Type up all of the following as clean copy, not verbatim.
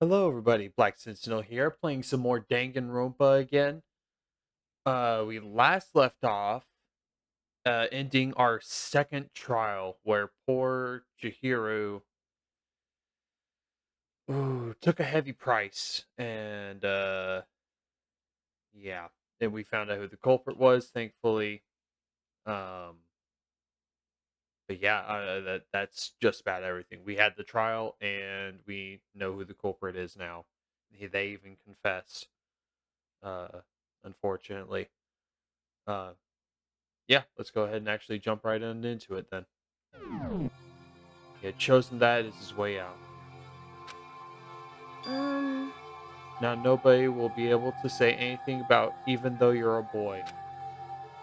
Hello, everybody. Black Sentinel here, playing some more Danganronpa again. We last left off, ending our second trial, where poor Chihiro took a heavy price, and yeah, then we found out who the culprit was, thankfully. Um, but yeah, that's just about everything. We had the trial, and we know who the culprit is now. They even confessed, uh, unfortunately. Uh, Yeah, let's go ahead and actually jump right on into it then. He had chosen that as his way out. Um, Now nobody will be able to say anything about even though you're a boy.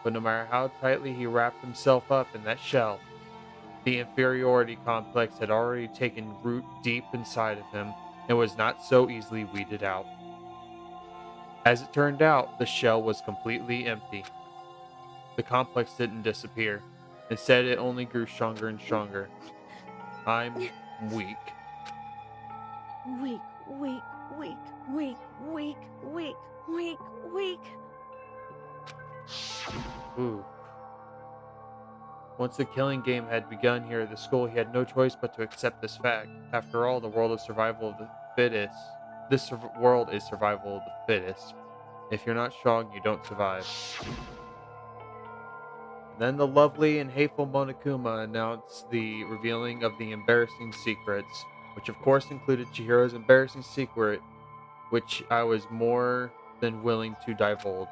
But no matter how tightly he wrapped himself up in that shell, the inferiority complex had already taken root deep inside of him and was not so easily weeded out. As it turned out, the shell was completely empty. The complex didn't disappear. Instead, it only grew stronger and stronger. I'm weak. weak, weak, weak, weak, weak, weak, weak, weak. Ooh. Once the killing game had begun here at the school, he had no choice but to accept this fact. After all, the world of survival of the fittest. World is survival of the fittest. If you're not strong, you don't survive. And then the lovely and hateful Monokuma announced the revealing of the embarrassing secrets, which of course included Chihiro's embarrassing secret, which I was more than willing to divulge.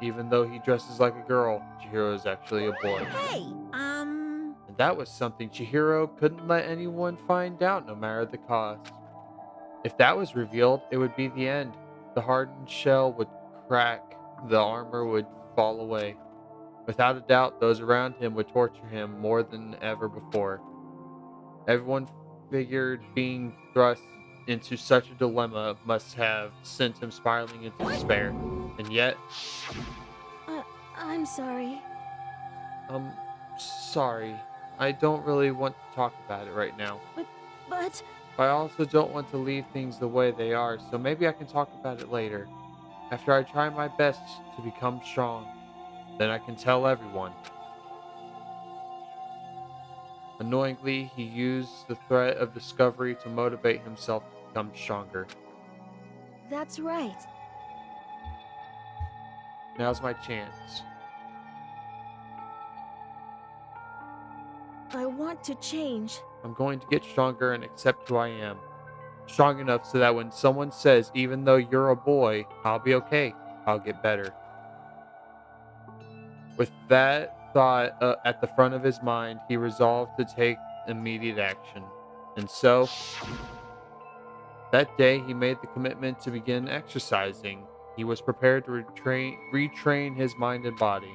Even though he dresses like a girl, Chihiro is actually a boy. Hey, And that was something Chihiro couldn't let anyone find out no matter the cost. If that was revealed, it would be the end. The hardened shell would crack, the armor would fall away. Without a doubt, those around him would torture him more than ever before. Everyone figured being thrust into such a dilemma must have sent him spiraling into what? despair. And yet, Uh, I'm sorry. I'm sorry. I don't really want to talk about it right now. But, but, But I also don't want to leave things the way they are, so maybe I can talk about it later. After I try my best to become strong, then I can tell everyone. Annoyingly, he used the threat of discovery to motivate himself to become stronger. that's right. Now's my chance. I want to change. I'm going to get stronger and accept who I am. Strong enough so that when someone says, even though you're a boy, I'll be okay, I'll get better. With that thought at the front of his mind, he resolved to take immediate action. And so, that day, he made the commitment to begin exercising. He was prepared to retrain his mind and body.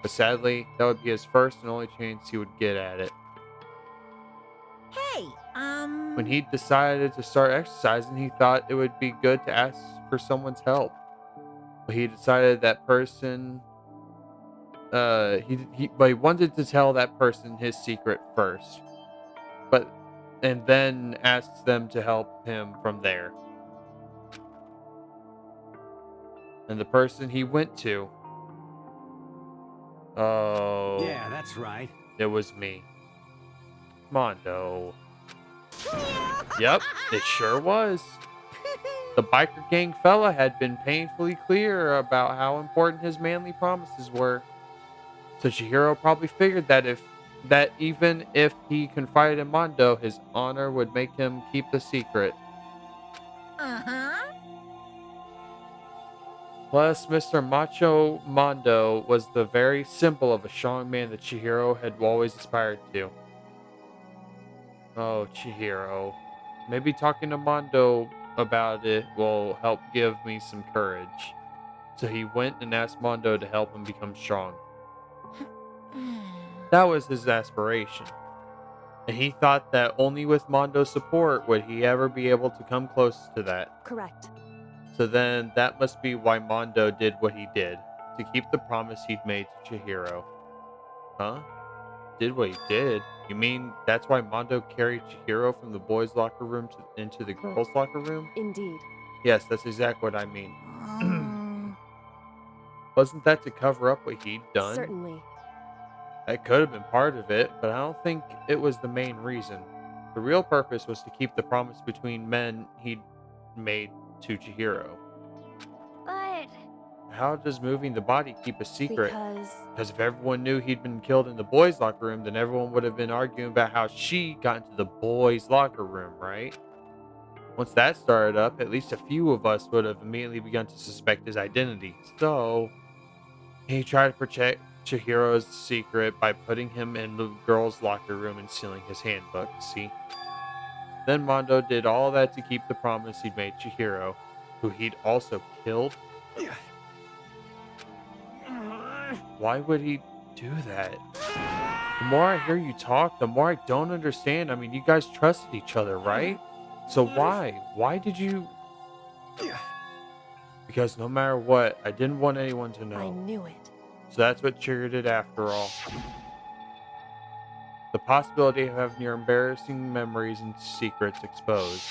But sadly, that would be his first and only chance he would get at it. Hey, When he decided to start exercising, he thought it would be good to ask for someone's help. But he decided that person but he wanted to tell that person his secret first. But and then asked them to help him from there. And the person he went to, oh, Yeah, that's right. it was me. Mondo. Yep, it sure was. The biker gang fella had been painfully clear about how important his manly promises were. So Chihiro probably figured that even if he confided in Mondo, his honor would make him keep the secret. uh-huh. Plus, Mr. Macho Mondo was the very symbol of a strong man that Chihiro had always aspired to. Oh, Chihiro. Maybe talking to Mondo about it will help give me some courage. So he went and asked Mondo to help him become strong. That was his aspiration. And he thought that only with Mondo's support would he ever be able to come close to that. Correct. So then that must be why Mondo did what he did, to keep the promise he'd made to Chihiro. Huh? did what he did. You mean that's why Mondo carried Chihiro from the boys' locker room into the girls' locker room? Indeed. Yes, that's exactly what I mean. Um, Wasn't that to cover up what he'd done? Certainly. That could have been part of it, but I don't think it was the main reason. The real purpose was to keep the promise between men he'd made to Chihiro. But How does moving the body keep a secret? because Because if everyone knew he'd been killed in the boys' locker room, then everyone would have been arguing about how she got into the boys' locker room, right? Once that started up, at least a few of us would have immediately begun to suspect his identity. So, he tried to protect Chihiro's secret by putting him in the girls' locker room and sealing his handbook, see? Then Mondo did all that to keep the promise he'd made Chihiro, who he'd also killed. Why would he do that? The more I hear you talk, the more I don't understand. I mean, you guys trusted each other, right? So why? Why did you? Because no matter what, I didn't want anyone to I know. knew it. So that's what triggered it after all. The possibility of having your embarrassing memories and secrets exposed.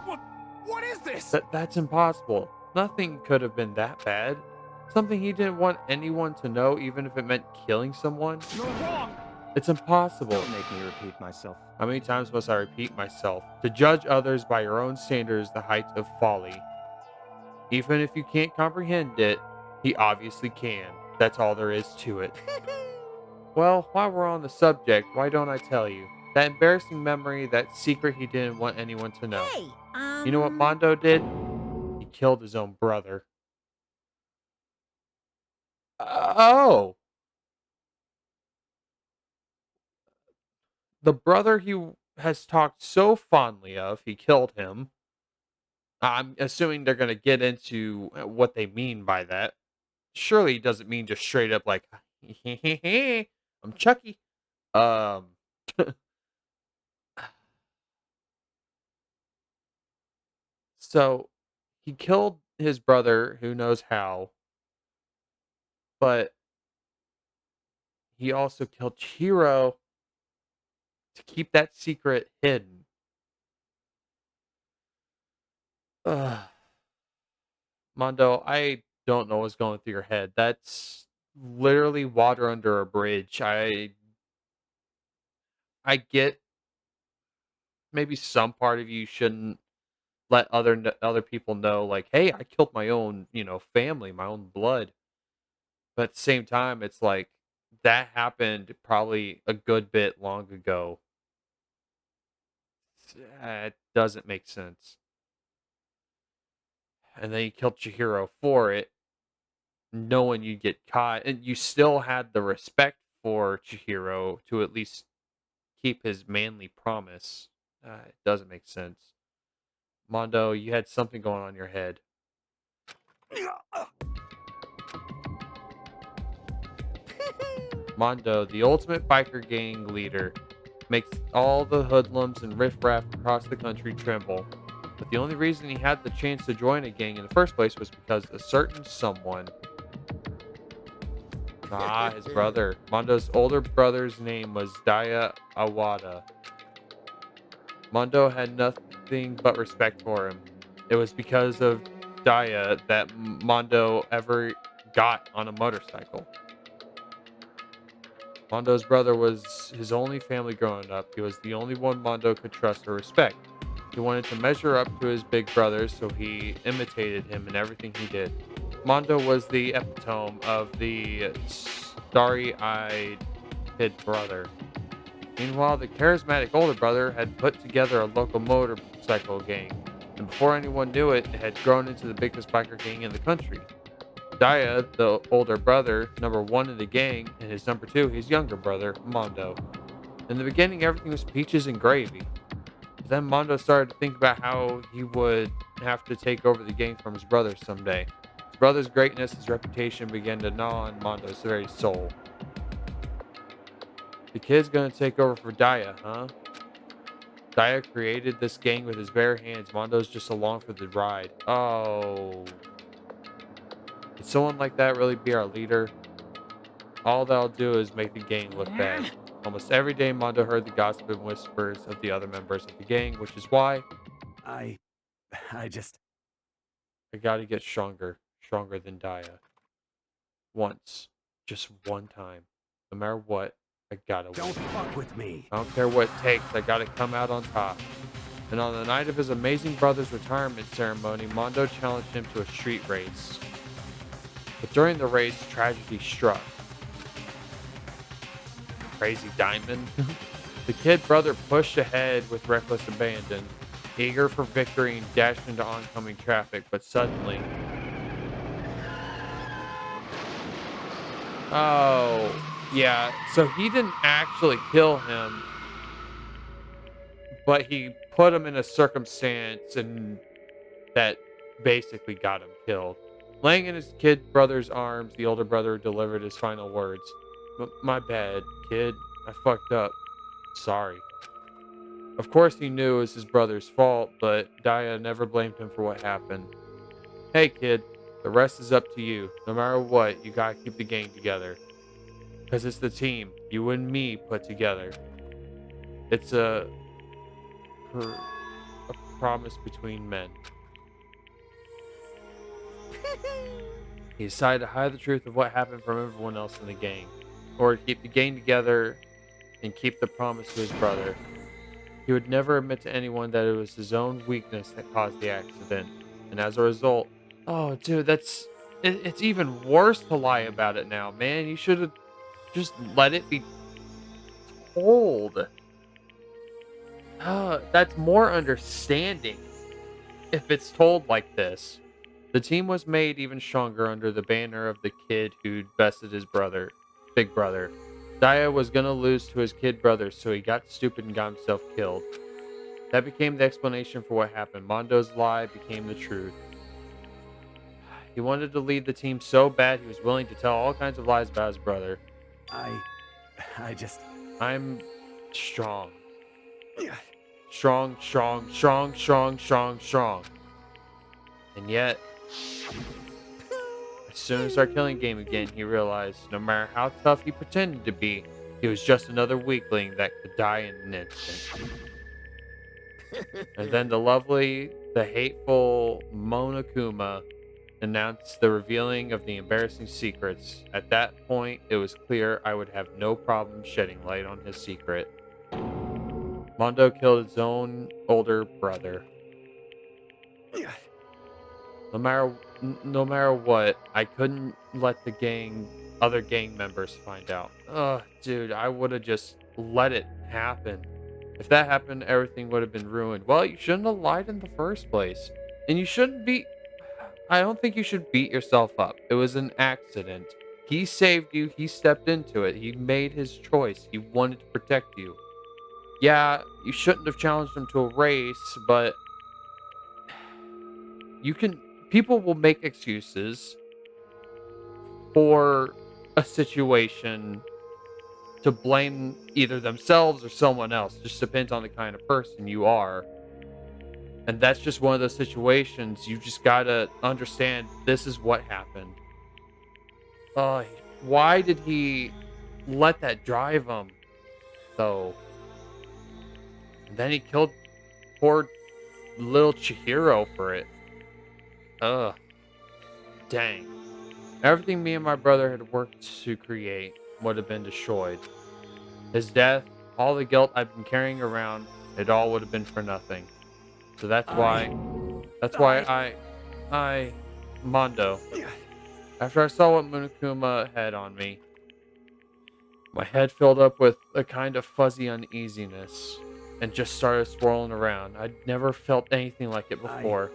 What? What is this? That's impossible. Nothing could have been that bad. Something he didn't want anyone to know, even if it meant killing someone. You're wrong. It's impossible. Don't make me repeat myself. How many times must I repeat myself? To judge others by your own standards is the height of folly. Even if you can't comprehend it, he obviously can. That's all there is to it. Well, while we're on the subject, why don't I tell you? That embarrassing memory, that secret he didn't want anyone to know. Hey, You know what Mondo did? He killed his own brother. Oh! The brother he has talked so fondly of, he killed him. I'm assuming they're going to get into what they mean by that. Surely he doesn't mean just straight up like, I'm Chucky. Um, so he killed his brother, who knows how, but he also killed Chiro to keep that secret hidden. Ugh. Mondo, I don't know what's going through your head. That's literally water under a bridge. I get maybe some part of you shouldn't let other people know, like, hey, I killed my own, family, my own blood. But at the same time, it's like that happened probably a good bit long ago. It doesn't make sense. And then you killed Chihiro for it, knowing you'd get caught, and you still had the respect for Chihiro to at least keep his manly promise. It doesn't make sense. Mondo, you had something going on in your head. Mondo, the ultimate biker gang leader, makes all the hoodlums and riffraff across the country tremble. But the only reason he had the chance to join a gang in the first place was because a certain someone, his brother, Mondo's older brother's name was Daya Awada. Mondo had nothing but respect for him. It was because of Daya that Mondo ever got on a motorcycle. Mondo's brother was his only family growing up. He was the only one Mondo could trust or respect. He wanted to measure up to his big brother, so he imitated him in everything he did. Mondo was the epitome of the starry-eyed kid brother. Meanwhile, the charismatic older brother had put together a local motorcycle gang, and before anyone knew it, it had grown into the biggest biker gang in the country. Daya, the older brother, number one in the gang, and his number two, his younger brother, Mondo. In the beginning, everything was peaches and gravy. But then Mondo started to think about how he would have to take over the gang from his brother someday. His brother's greatness, his reputation began to gnaw on Mondo's very soul. The kid's gonna take over for Daya, huh? Daya created this gang with his bare hands. Mondo's just along for the ride. Oh. Could someone like that really be our leader? All they'll do is make the gang look bad. Almost every day, Mondo heard the gossip and whispers of the other members of the gang, which is why I just... I gotta get stronger, stronger than Daya. Once, just one time. No matter what, I gotta win. Don't fuck with me. I don't care what it takes, I gotta come out on top. And on the night of his amazing brother's retirement ceremony, Mondo challenged him to a street race. But during the race, tragedy struck. Crazy Diamond. The kid brother pushed ahead with reckless abandon, eager for victory and dashed into oncoming traffic, but suddenly... Oh, yeah. So he didn't actually kill him, but he put him in a circumstance and that basically got him killed. Laying in his kid brother's arms, the older brother delivered his final words. My bad, kid. I fucked up. Sorry. Of course he knew it was his brother's fault, but Daya never blamed him for what happened. Hey kid, the rest is up to you. No matter what, you gotta keep the gang together. Because it's the team, you and me put together. It's a promise between men. He decided to hide the truth of what happened from everyone else in the gang, or to keep the gang together and keep the promise to his brother. He would never admit to anyone that it was his own weakness that caused the accident, and as a result, oh dude, it's even worse to lie about it now, man. You should have just let it be told. That's more understanding if it's told like this. The team was made even stronger under the banner of the kid who'd bested his brother, big brother. Daya was gonna lose to his kid brother, so he got stupid and got himself killed. That became the explanation for what happened. Mondo's lie became the truth. He wanted to lead the team so bad he was willing to tell all kinds of lies about his brother. I just... I'm strong. Strong, strong, strong, strong, strong, strong. And yet, as soon as our killing game again, he realized no matter how tough he pretended to be, he was just another weakling that could die in an instant. And then the hateful Monokuma announced the revealing of the embarrassing secrets. At that point, it was clear I would have no problem shedding light on his secret. Mondo killed his own older brother. No matter what, I couldn't let the other gang members find out. Ugh, dude, I would have just let it happen. If that happened, everything would have been ruined. Well, you shouldn't have lied in the first place. And you shouldn't be... I don't think you should beat yourself up. It was an accident. He saved you. He stepped into it. He made his choice. He wanted to protect you. Yeah, you shouldn't have challenged him to a race, but... People will make excuses for a situation to blame either themselves or someone else. Just depends on the kind of person you are. And that's just one of those situations. You just gotta understand this is what happened. Why did he let that drive him, though? And then he killed poor little Chihiro for it. Ugh. Dang. Everything me and my brother had worked to create would have been destroyed. His death, all the guilt I've been carrying around, it all would have been for nothing. So that's why Mondo, after I saw what Monokuma had on me, my head filled up with a kind of fuzzy uneasiness and just started swirling around. I'd never felt anything like it before.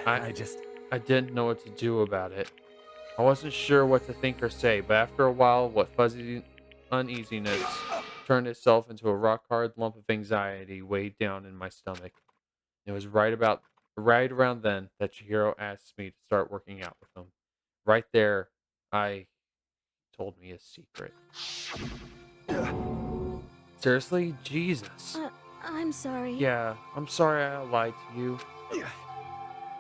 I didn't know what to do about it. I wasn't sure what to think or say, but after a while, what fuzzy uneasiness turned itself into a rock-hard lump of anxiety weighed down in my stomach. It was right around then that Chihiro asked me to start working out with him. Right there, I told me his secret. Seriously? Jesus. I'm sorry. Yeah, I'm sorry I lied to you.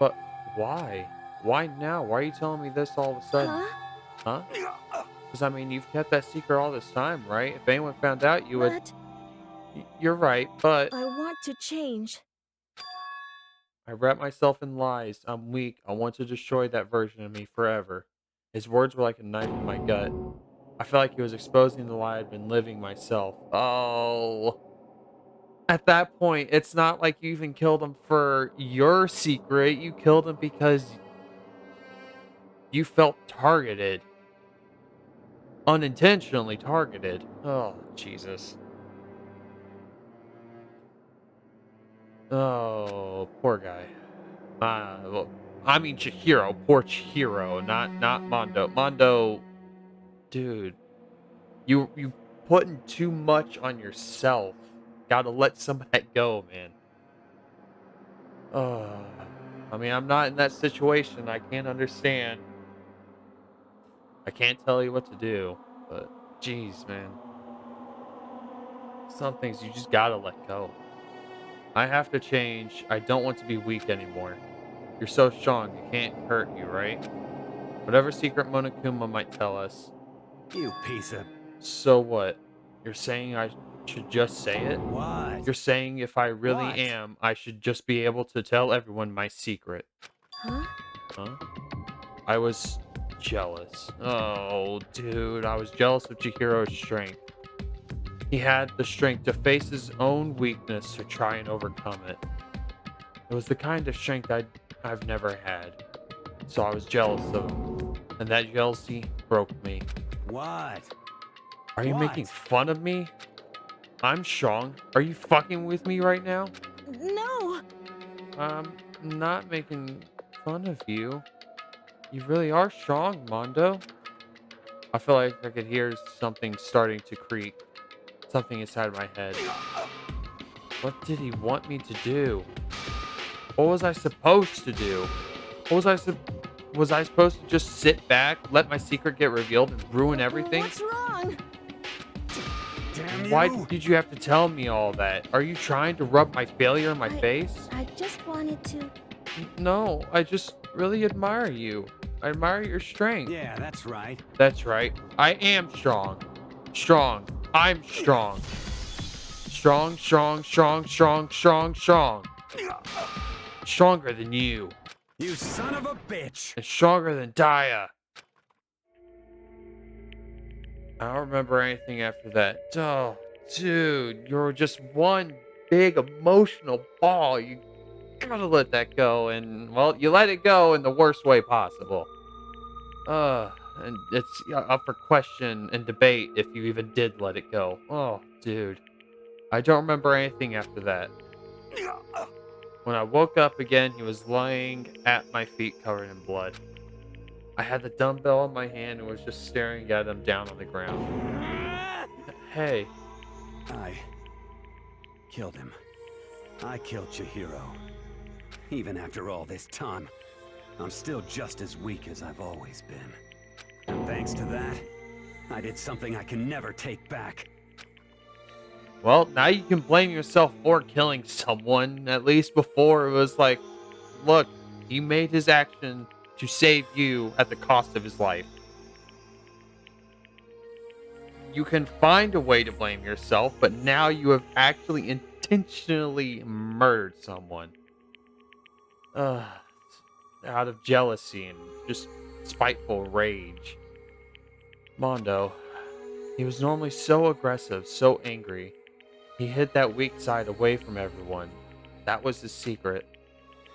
But why? Why now? Why are you telling me this all of a sudden? Huh? Huh? Because, I mean, you've kept that secret all this time, right? If anyone found out, you would... But You're right, but I want to change. I wrap myself in lies. I'm weak. I want to destroy that version of me forever. His words were like a knife in my gut. I felt like he was exposing the lie I'd been living myself. Oh. At that point, it's not like you even killed him for your secret. You killed him because you felt targeted. Unintentionally targeted. Oh, Jesus. Oh, poor guy. Well, I mean Chihiro. Poor Chihiro, not Mondo. Mondo, dude, you putting too much on yourself. Gotta let some of that go, man. Uh, I mean, I'm not in that situation. I can't understand. I can't tell you what to do, but jeez, man. Some things you just gotta let go. I have to change. I don't want to be weak anymore. You're so strong, you can't hurt you, right? Whatever secret Monokuma might tell us. You piece of... So what? You're saying I should just say it? What? You're saying if I really What? am, I should just be able to tell everyone my secret. Huh? Huh? I was jealous. Oh, dude, I was jealous of Chihiro's strength. He had the strength to face his own weakness to try and overcome it. It was the kind of strength I've never had. So I was jealous of him. And that jealousy broke me. What? Are you making What? fun of me? I'm strong. Are you fucking with me right now? No! I'm not making fun of you. You really are strong, Mondo. I feel like I could hear something starting to creak. Something inside my head. What did he want me to do? What was I supposed to do? What was I supposed to just sit back, let my secret get revealed and ruin everything? What's wrong? Damn Why you! did you have to tell me all that? Are you trying to rub my failure in my I- face? I just wanted to. No, I just really admire you. I admire your strength. Yeah, that's right. That's right. I am strong. Strong. I'm strong. Strong, strong, strong, strong, strong, strong. Stronger than you. You son of a bitch! And stronger than Daya. I don't remember anything after that. Oh, dude, you're just one big emotional ball. You gotta let that go. And, well, you let it go in the worst way possible. And it's up for question and debate if you even did let it go. Oh, dude. I don't remember anything after that. When I woke up again, he was lying at my feet covered in blood. I had the dumbbell in my hand and was just staring at him down on the ground. Hey, I killed him. I killed Chihiro. Even after all this time, I'm still just as weak as I've always been. And thanks to that, I did something I can never take back. well, now you can blame yourself for killing someone. At least before it was like, look, he made his action to save you at the cost of his life. You can find a way to blame yourself, but now you have actually intentionally murdered someone. Ugh, out of jealousy and just spiteful rage. Mondo, he was normally so aggressive, so angry. He hid that weak side away from everyone. That was his secret.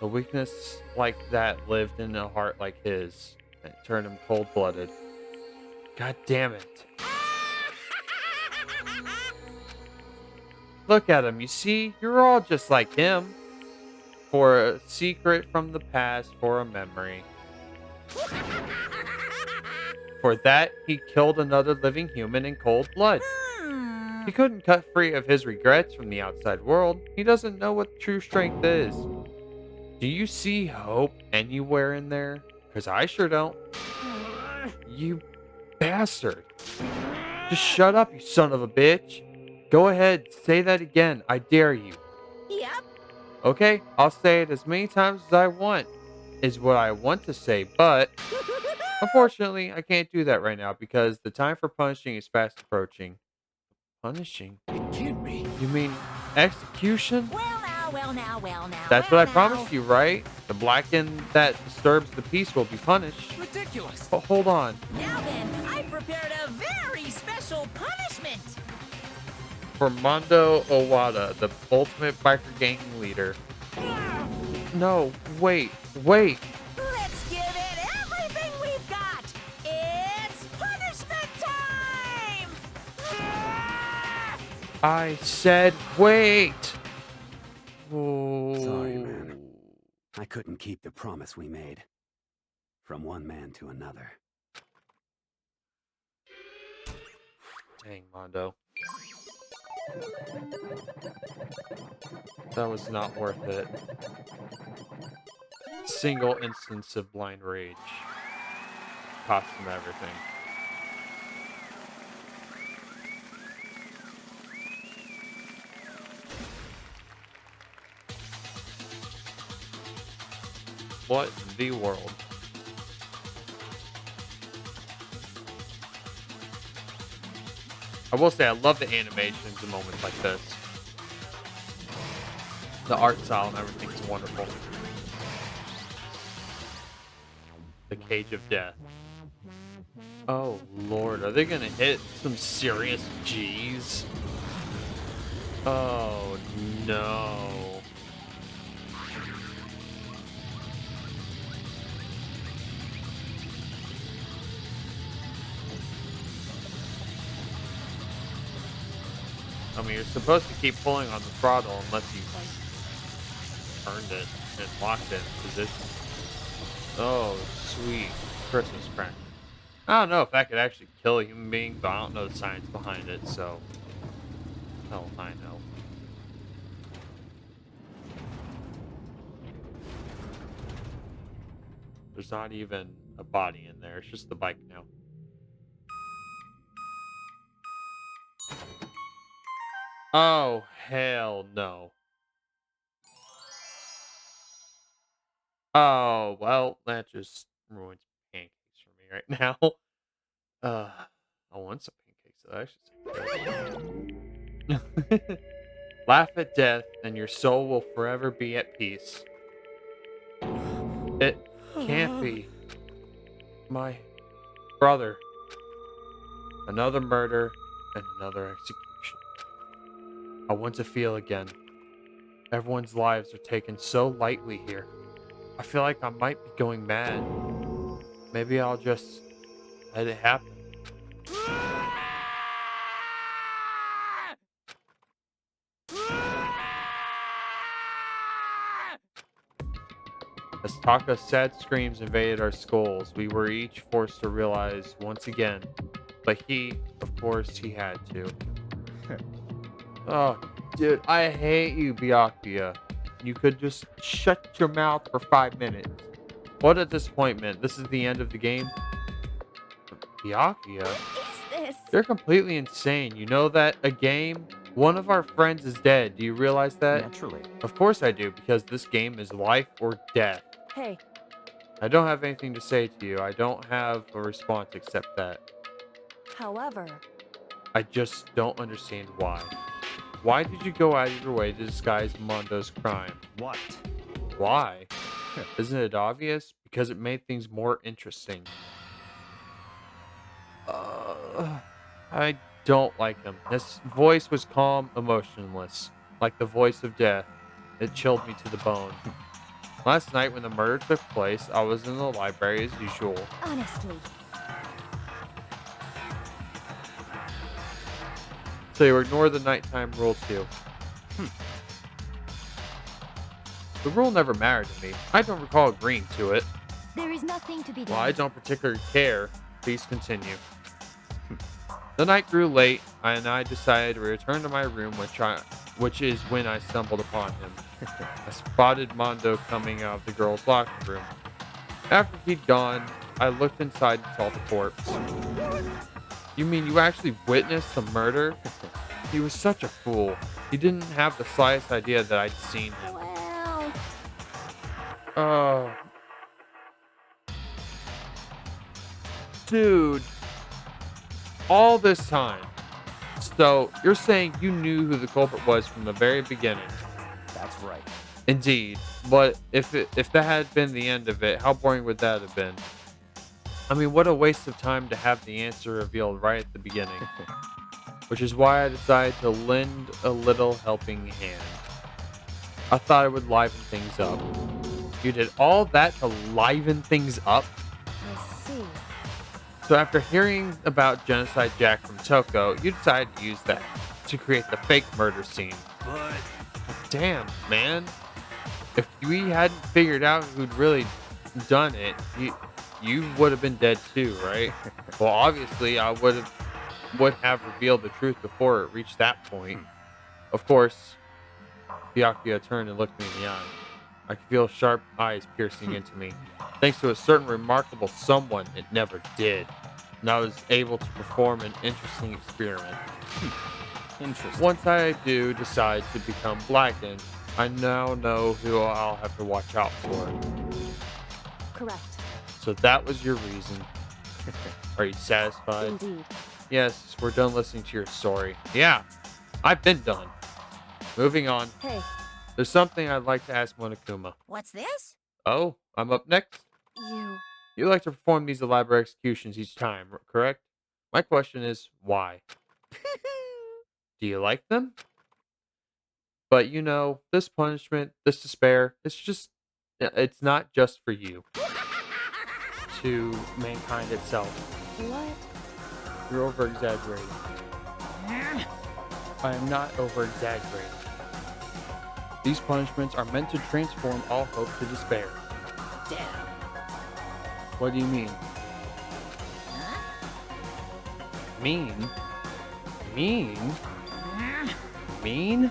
A weakness like that lived in a heart like his. It turned him cold-blooded. God damn it. Look at him, you see? You're all just like him. For a secret from the past, for a memory. For that, he killed another living human in cold blood. Hmm. He couldn't cut free of his regrets from the outside world. He doesn't know what true strength is. Do you see hope anywhere in there? Because I sure don't. You bastard. Just shut up, you son of a bitch. Go ahead, say that again. I dare you. Yep. Okay, I'll say it as many times as I want, is what I want to say, but Unfortunately, I can't do that right now because the time for punishing is fast approaching. Punishing? It can't be. You mean execution? Well now, well now, well now, That's what well I now. promised you, right? The blackened that disturbs the peace will be punished. Ridiculous. Hold on. Now then, I prepared a very special punishment. For Mondo Owada, the ultimate biker gang leader. No, wait. Let's give it everything we've got. It's punishment time. I said wait. Sorry, man. Ooh. I couldn't keep the promise we made. From one man to another. Dang, Mondo. That was not worth it. Single instance of blind rage. Cost him everything. What in the world? I will say I love the animations in moments like this. The art style and everything's wonderful. The Cage of Death. Oh lord, are they gonna hit some serious G's? Oh no. I mean, you're supposed to keep pulling on the throttle unless you like turned it and locked it in position. Oh, sweet Christmas cracker. I don't know if that could actually kill a human being, but I don't know the science behind it, so hell I know. There's not even a body in there, it's just the bike now. Oh, hell no. Oh, well, that just ruins pancakes for me right now. Uh, I want some pancakes, though. I should say. Laugh at death, and your soul will forever be at peace. It can't be. My brother. Another murder and another execution. I want to feel again. Everyone's lives are taken so lightly here. I feel like I might be going mad. Maybe I'll just let it happen. As Taka's sad screams invaded our skulls, we were each forced to realize once again, but he, of course, he had to. Oh, dude, I hate you, Byakuya. You could just shut your mouth for 5 minutes. What a disappointment. This is the end of the game. Byakuya? What is this? You're completely insane. You know that a game? One of our friends is dead. Do you realize that? Naturally. Of course I do, because this game is life or death. Hey, I don't have anything to say to you. I don't have a response except that. however, I just don't understand why. Why did you go out of your way to disguise Mondo's crime? What? Why? Isn't it obvious? Because it made things more interesting. I don't like him. His voice was calm, emotionless, like the voice of death. It chilled me to the bone. Last night when the murder took place, I was in the library as usual. honestly, So you ignore the nighttime rule too. The rule never mattered to me. I don't recall agreeing to it. there is nothing to be done. Well, I don't particularly care. Please continue. The night grew late, and I decided to return to my room, which is when I stumbled upon him. I spotted Mondo coming out of the girls' locker room. After he'd gone, I looked inside and saw the corpse. You mean you actually witnessed the murder? He was such a fool. He didn't have the slightest idea that I'd seen him. Well, Oh. Dude, all this time. So, you're saying you knew who the culprit was from the very beginning. That's right. Indeed. But if that had been the end of it, how boring would that have been? I mean, what a waste of time to have the answer revealed right at the beginning. Which is why I decided to lend a little helping hand. I thought it would liven things up. You did all that to liven things up? I see. So after hearing about Genocide Jack from Toko, you decided to use that to create the fake murder scene. But Damn, man. If we hadn't figured out who'd really done it, you would have been dead too, right? Well, obviously, I would have revealed the truth before it reached that point. Of course, Byakuya turned and looked me in the eye. I could feel sharp eyes piercing into me. Thanks to a certain remarkable someone, it never did. And I was able to perform an interesting experiment. Interesting. Once I do decide to become blackened, I now know who I'll have to watch out for. Correct. So that was your reason. Are you satisfied? Indeed. Yes, we're done listening to your story. Yeah, I've been done. Moving on. Hey, There's something I'd like to ask Monokuma. What's this? Oh, I'm up next? you. You like to perform these elaborate executions each time, correct? My question is, why? Do you like them? But you know, this punishment, this despair, it's not just for you. To mankind itself. What? You're over-exaggerating. I am not over-exaggerating. These punishments are meant to transform all hope to despair. Damn. What do you mean? Huh? Mean? Mean? Mean?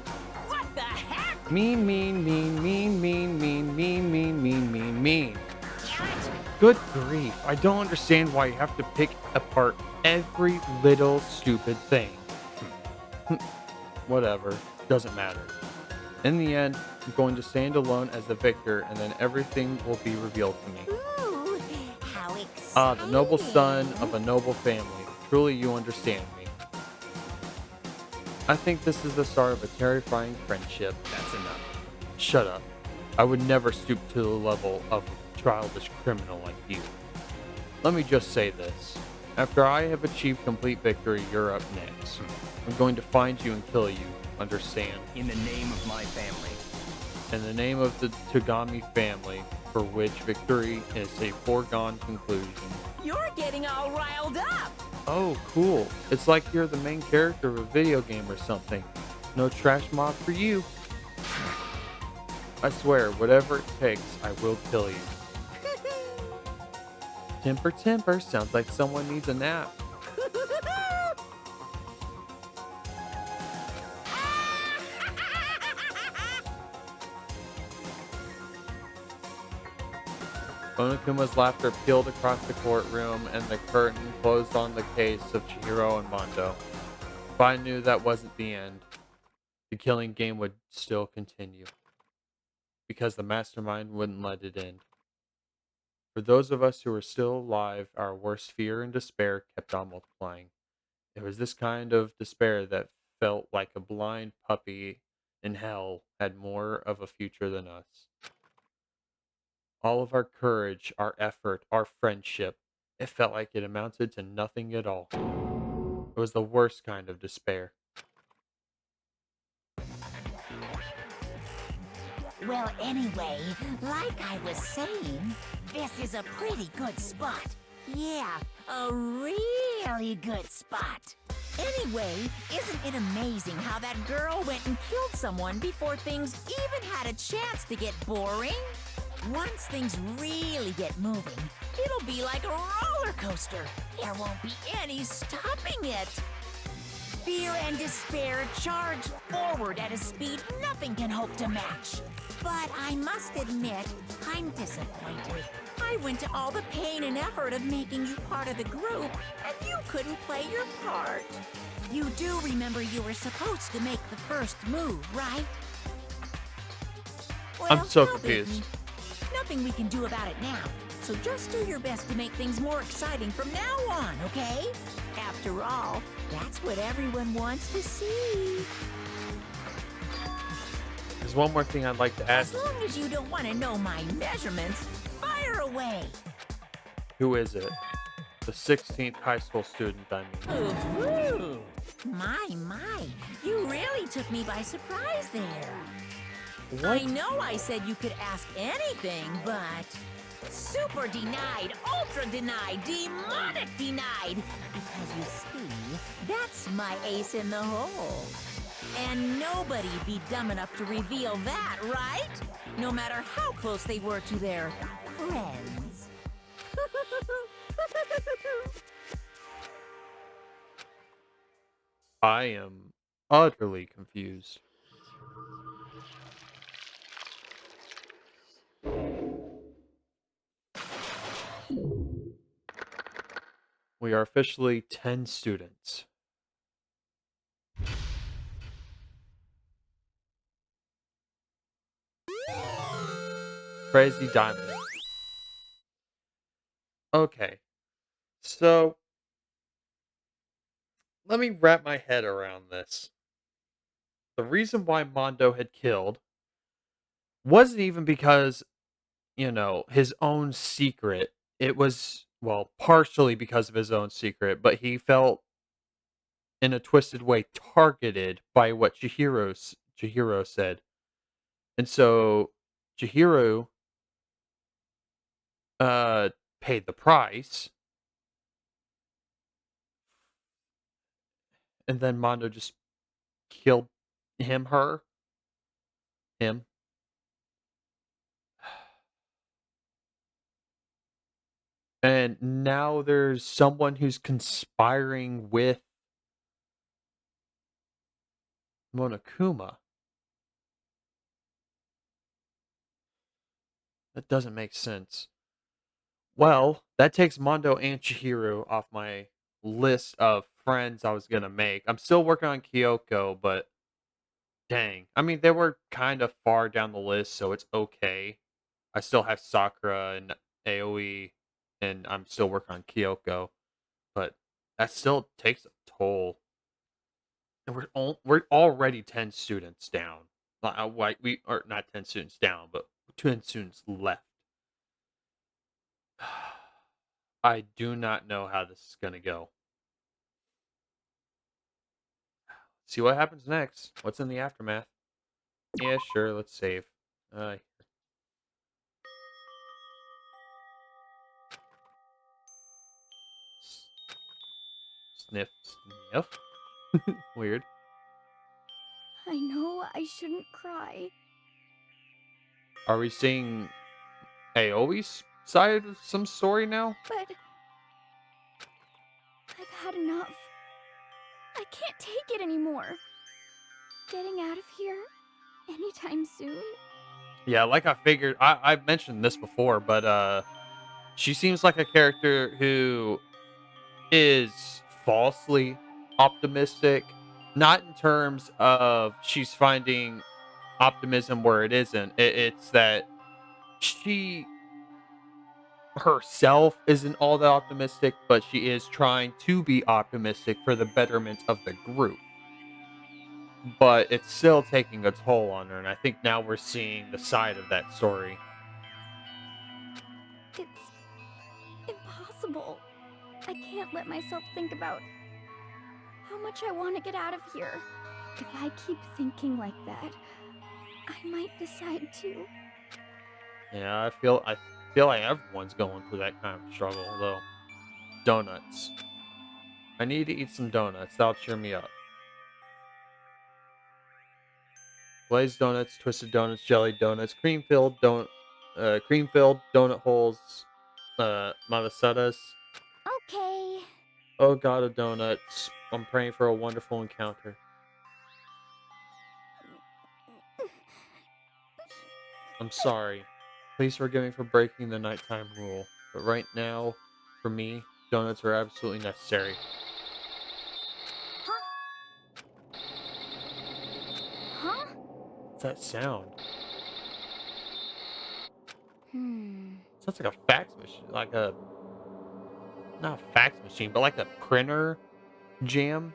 What the heck? Mean, mean, mean, mean, mean, mean, mean, mean, mean, mean, mean. Damn it. Good grief. I don't understand why you have to pick apart every little stupid thing. Whatever. Doesn't matter. In the end, I'm going to stand alone as the victor, and then everything will be revealed to me. Ooh, how exciting. Ah, the noble son of a noble family. Truly, you understand me. I think this is the start of a terrifying friendship. That's enough. Shut up. I would never stoop to the level of a childish criminal like you. Let me just say this. After I have achieved complete victory, you're up next. I'm going to find you and kill you. Understand? In the name of my family. In the name of the Tagami family, for which victory is a foregone conclusion. You're getting all riled up. Oh, cool. It's like you're the main character of a video game or something. No trash mob for you. I swear, whatever it takes, I will kill you. Temper, temper. Sounds like someone needs a nap. Onokuma's laughter peeled across the courtroom, and the curtain closed on the case of Chihiro and Mondo. If I knew that wasn't the end, the killing game would still continue. Because the mastermind wouldn't let it end. For those of us who were still alive, our worst fear and despair kept on multiplying. It was this kind of despair that felt like a blind puppy in hell had more of a future than us. All of our courage, our effort, our friendship, it felt like it amounted to nothing at all. It was the worst kind of despair. Well, anyway, like I was saying, this is a pretty good spot. Yeah, a really good spot. Anyway, isn't it amazing how that girl went and killed someone before things even had a chance to get boring? Once things really get moving, it'll be like a roller coaster. There won't be any stopping it. Fear and despair charge forward at a speed nothing can hope to match. But I must admit, I'm disappointed. I went to all the pain and effort of making you part of the group, and you couldn't play your part. You do remember you were supposed to make the first move, right? I'm so no confused. biggie. Nothing we can do about it now. So just do your best to make things more exciting from now on, okay? After all, that's what everyone wants to see. There's one more thing I'd like to ask. As long as you don't want to know my measurements, fire away. Who is it? The 16th high school student, I mean. Ooh, my, you really took me by surprise there. I know I said you could ask anything, but super denied, ultra denied, demonic denied. Because you see, that's my ace in the hole. And nobody'd be dumb enough to reveal that, right? No matter how close they were to their friends. I am utterly confused. We are officially 10 students. Crazy Diamond. Okay, so let me wrap my head around this. The reason why Mondo had killed wasn't even because, his own secret. It was, well, partially because of his own secret, but he felt in a twisted way targeted by what Chihiro said. And so Chihiro uh paid the price, and then Mondo just killed him. And now there's someone who's conspiring with Monokuma. That doesn't make sense. Well, that takes Mondo and Chihiro off my list of friends I was gonna make. I'm still working on Kyoko, but dang. I mean, they were kind of far down the list, so it's okay. I still have Sakura and AoE, and I'm still working on Kyoko, but that still takes a toll. And we're already 10 students down. Like we are not 10 students down, but 10 students left. I do not know how this is gonna go. See what happens next. What's in the aftermath? Yeah, sure. Let's save. Uh, s- sniff, sniff. Weird. I know I shouldn't cry, Are we seeing Aoi's side of some story now? but I've had enough. I can't take it anymore. Getting out of here anytime soon? Yeah, like I figured. I've mentioned this before, but she seems like a character who is falsely optimistic. Not in terms of she's finding optimism where it isn't. It's that she herself isn't all that optimistic, but she is trying to be optimistic for the betterment of the group. But it's still taking a toll on her, and I think now we're seeing the side of that story. It's impossible. I can't let myself think about how much I want to get out of here. If I keep thinking like that, I might decide to. Yeah, I feel like everyone's going through that kind of struggle, though. Donuts. I need to eat some donuts. That'll cheer me up. Glazed donuts, twisted donuts, jelly donuts, cream-filled donut holes, malasadas. Okay. Oh god of donuts. I'm praying for a wonderful encounter. I'm sorry. Please forgive me for breaking the nighttime rule. But right now, for me, donuts are absolutely necessary. Huh? Huh? What's that sound? Sounds like a fax machine, like a not a fax machine, but like a printer jam.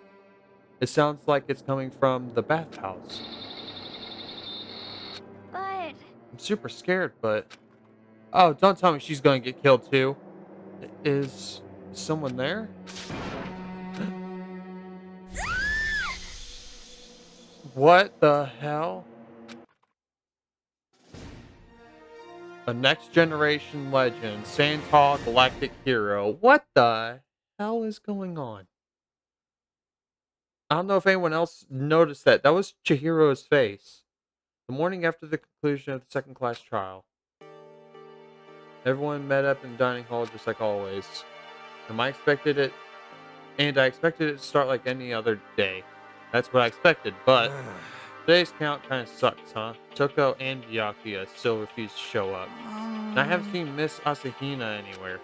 It sounds like it's coming from the bathhouse. But I'm super scared, but oh, don't tell me she's gonna get killed too. Is someone there? What the hell? A next generation legend, Santal Galactic Hero. What the hell is going on? I don't know if anyone else noticed that. That was Chihiro's face. The morning after the conclusion of the second class trial. Everyone met up in the dining hall just like always. And I expected it to start like any other day. That's what I expected, but today's count kind of sucks, huh? Toko and Byakuya still refuse to show up. And I haven't seen Miss Asahina anywhere.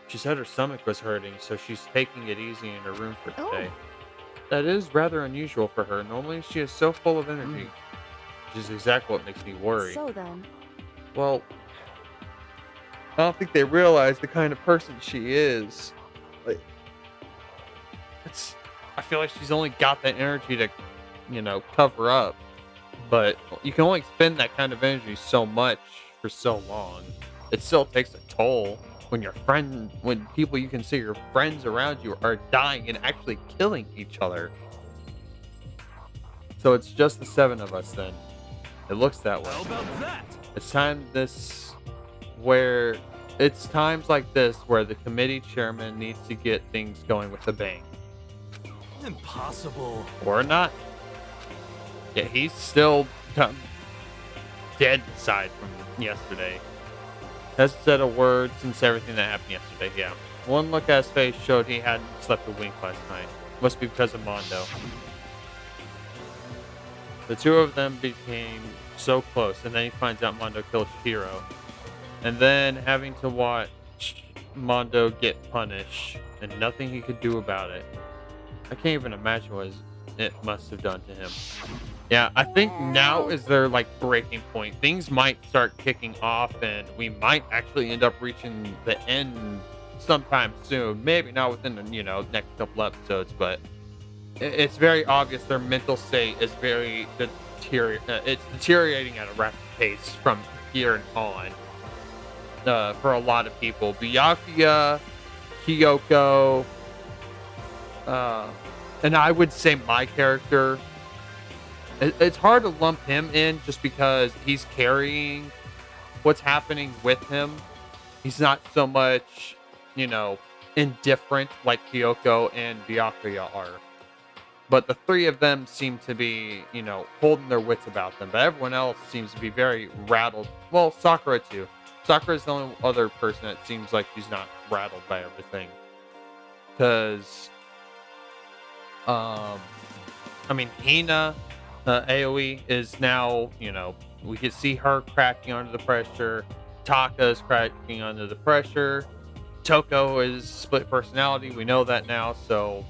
She said her stomach was hurting, so she's taking it easy in her room for today. That is rather unusual for her. Normally she is so full of energy. Which is exactly what makes me worry. so then, Well, I don't think they realize the kind of person she is. Like, I feel like she's only got that energy to, cover up. But you can only spend that kind of energy so much for so long. It still takes a toll when people you consider friends around you are dying and actually killing each other. So it's just the 7 of us then. It looks that way. How about that? It's times like this where the committee chairman needs to get things going with a bang. Impossible. Or not. Yeah, he's still dead inside from yesterday. Hasn't said a word since everything that happened yesterday, yeah. One look at his face showed he hadn't slept a wink last night. Must be because of Mondo. The two of them became so close, and then he finds out Mondo killed Shiro. And then having to watch Mondo get punished, and nothing he could do about it. I can't even imagine what it must have done to him. Yeah, I think now is their breaking point. Things might start kicking off, and we might actually end up reaching the end sometime soon. Maybe not within the next couple episodes, but it's very obvious their mental state is very it's deteriorating at a rapid pace from here on. For a lot of people, Byakuya, Kyoko, and I would say my character. It's hard to lump him in just because he's carrying what's happening with him. He's not so much, indifferent like Kyoko and Byakuya are. But the 3 of them seem to be, holding their wits about them. But everyone else seems to be very rattled. Well, Sakura too. Sakura is the only other person that seems like she's not rattled by everything. Because, Hina, AoE is now, we can see her cracking under the pressure. Taka is cracking under the pressure. Toko is split personality. We know that now, so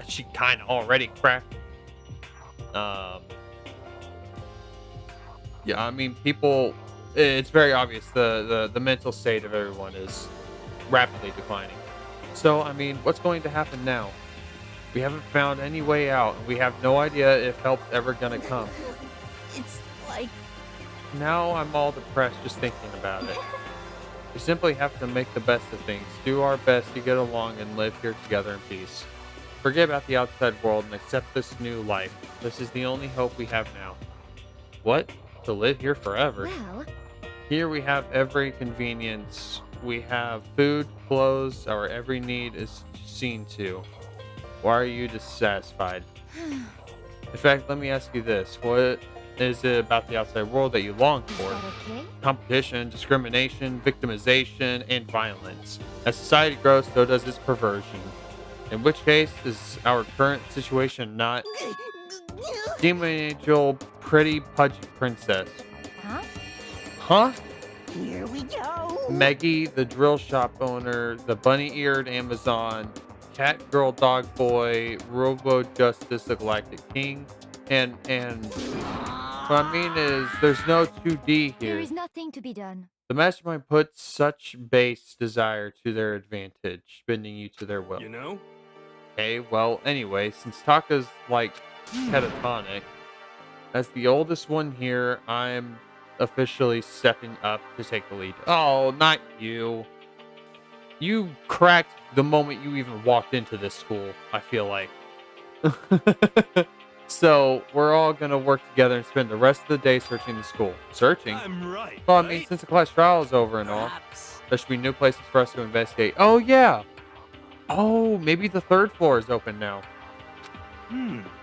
she kind of already cracked. People. It's very obvious the mental state of everyone is rapidly declining. So, what's going to happen now? We haven't found any way out, and we have no idea if help's ever gonna come. It's like... Now I'm all depressed just thinking about it. We simply have to make the best of things, do our best to get along and live here together in peace. Forget about the outside world and accept this new life. This is the only hope we have now. What? To live here forever? Well... Here we have every convenience. We have food, clothes, our every need is seen to. Why are you dissatisfied? In fact, let me ask you this. What is it about the outside world that you long for? Okay? Competition, discrimination, victimization, and violence. As society grows, so does its perversion. In which case, is our current situation not Demon Angel, pretty pudgy princess? Huh? Huh? Here we go! Meggy, the drill shop owner, the bunny-eared Amazon, Cat Girl Dog Boy, Robo Justice, the Galactic King, and What I mean is, there's no 2D There here. is nothing to be done. The mastermind puts such base desire to their advantage, bending you to their will. You know? Okay, well, anyway, since Taka's like catatonic, as the oldest one here, I'm officially stepping up to take the lead. Oh, not you. You cracked the moment you even walked into this school, I feel like. So, we're all gonna work together and spend the rest of the day searching the school. Searching? I'm right. Well, I mean, since the class trial is over and all, Perhaps. there should be new places for us to investigate. Oh, yeah. Oh, maybe the third floor is open now.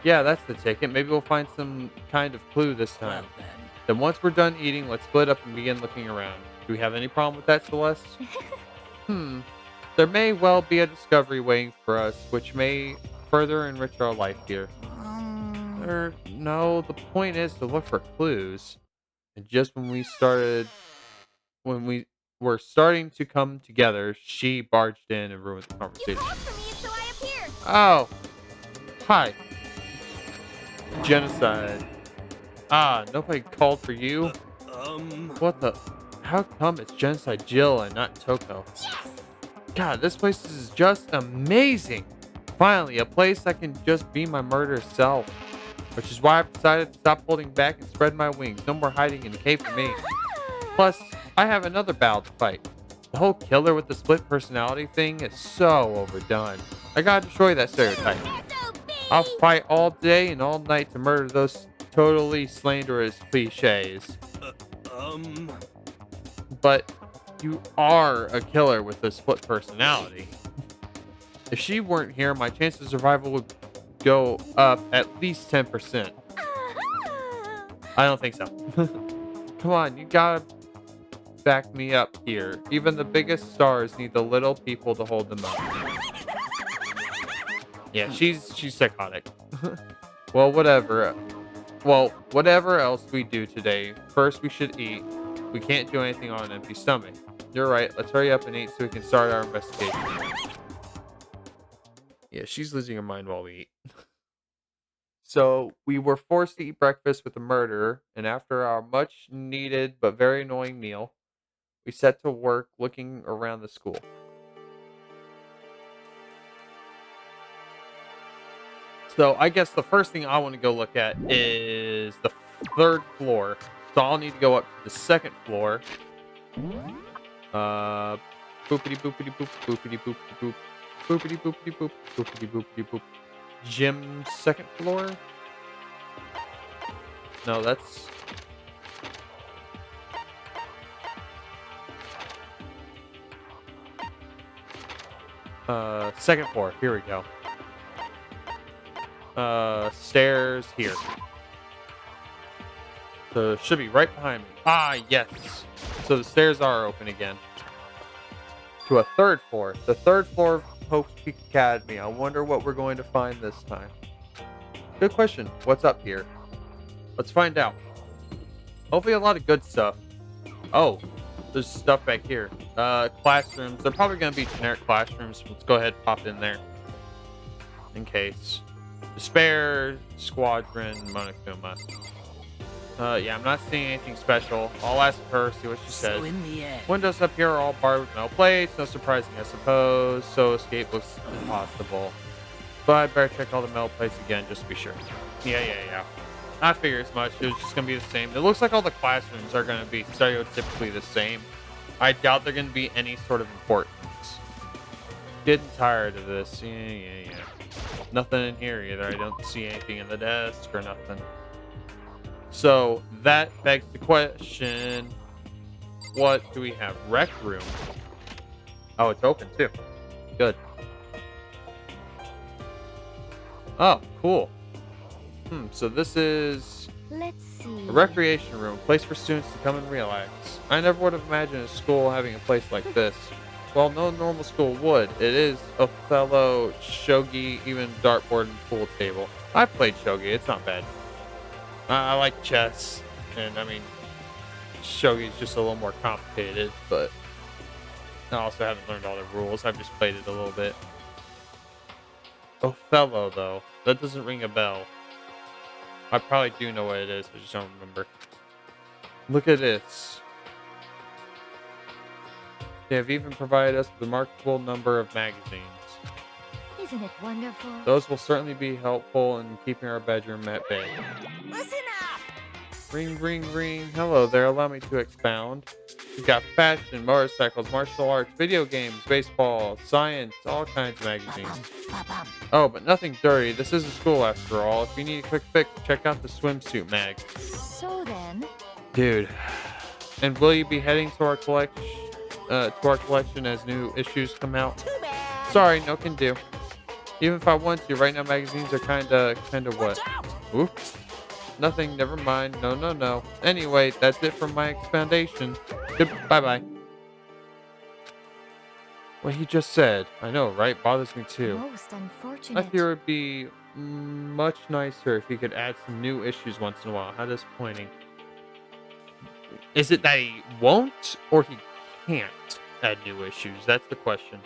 Yeah, that's the ticket. Maybe we'll find some kind of clue this Well time. then. Then once we're done eating, let's split up and begin looking around. Do we have any problem with that, Celeste? There may well be a discovery waiting for us, which may further enrich our life here. No, the point is to look for clues. And just when we were starting to come together, she barged in and ruined the You conversation. called for me, and so I appeared. Oh, hi. Genocide. Ah, nobody called for you? What the? How come it's Genocide Jill and not Toko? God, this place is just amazing. Finally, a place I can just be my murder self. Which is why I've decided to stop holding back and spread my wings. No more hiding in the cave for me. Plus, I have another battle to fight. The whole killer with the split personality thing is so overdone. I gotta destroy that stereotype. I'll fight all day and all night to murder those totally slanderous cliches. But you are a killer with a split personality. If she weren't here, my chance of survival would go up at least 10%. I don't think so. Come on, you gotta back me up here. Even the biggest stars need the little people to hold them up. Yeah, she's psychotic. Well, whatever. Well, whatever else we do today, first we should eat. We can't do anything on an empty stomach. You're right. Let's hurry up and eat so we can start our investigation. Yeah, she's losing her mind while we eat. So, we were forced to eat breakfast with a murderer, and after our much needed but very annoying meal, we set to work looking around the school. So, I guess the first thing I want to go look at is the third floor. So, I'll need to go up to the second floor. Boopity boopity boop, boopity boopity boop, boopity boopity boop, boopity boopity boop. Gym second floor? No, that's... second floor. Here we go. Stairs here. So it should be right behind me. Ah, yes. So the stairs are open again. To a third floor. The third floor of Hope's Peak Academy. I wonder what we're going to find this time. Good question. What's up here? Let's find out. Hopefully a lot of good stuff. Oh, there's stuff back here. Classrooms. They're probably going to be generic classrooms. Let's go ahead and pop in there. In case. Despair, Squadron, Monokuma. Yeah, I'm not seeing anything special. I'll ask her, see what she says. So in the end, Windows up here are all barred with metal plates. No surprising, I suppose. So escape looks impossible. But I better check all the metal plates again just to be sure. Yeah. I figure as much. It was just going to be the same. It looks like all the classrooms are going to be stereotypically the same. I doubt they're going to be any sort of importance. Getting tired of this. Yeah. Nothing in here either. I don't see anything in the desk or nothing. So that begs the question, what do we have? Rec room. Oh, it's open too. Good. Oh, cool. So this is Let's see. a recreation room, place for students to come and relax. I never would have imagined a school having a place like this. Well, no normal school would. It is Othello, shogi, even dartboard and pool table. I played shogi. It's not bad. I like chess, and I mean, shogi is just a little more complicated, but I also haven't learned all the rules. I've just played it a little bit. Othello, though. That doesn't ring a bell. I probably do know what it is. I just don't remember. Look at this. They have even provided us with a remarkable number of magazines. Isn't it wonderful? Those will certainly be helpful in keeping our bedroom at bay. Listen up! Ring, ring, ring. Hello there. Allow me to expound. We've got fashion, motorcycles, martial arts, video games, baseball, science, all kinds of magazines. Ba-bum. Oh, but nothing dirty. This isn't school after all. If you need a quick fix, check out the swimsuit mag. So then, Dude. And will you be heading to our collection as new issues come out? Too bad. Sorry, no can do. Even if I want to, right now magazines are kinda what? Watch out! Oops. Nothing, never mind. No, no, no. Anyway, that's it from my expoundation. Bye-bye. What he just said. I know, right? Bothers me too. most I unfortunate. fear it would be much nicer if he could add some new issues once in a while. How disappointing. Is it that he won't or he can't add new issues? That's the question.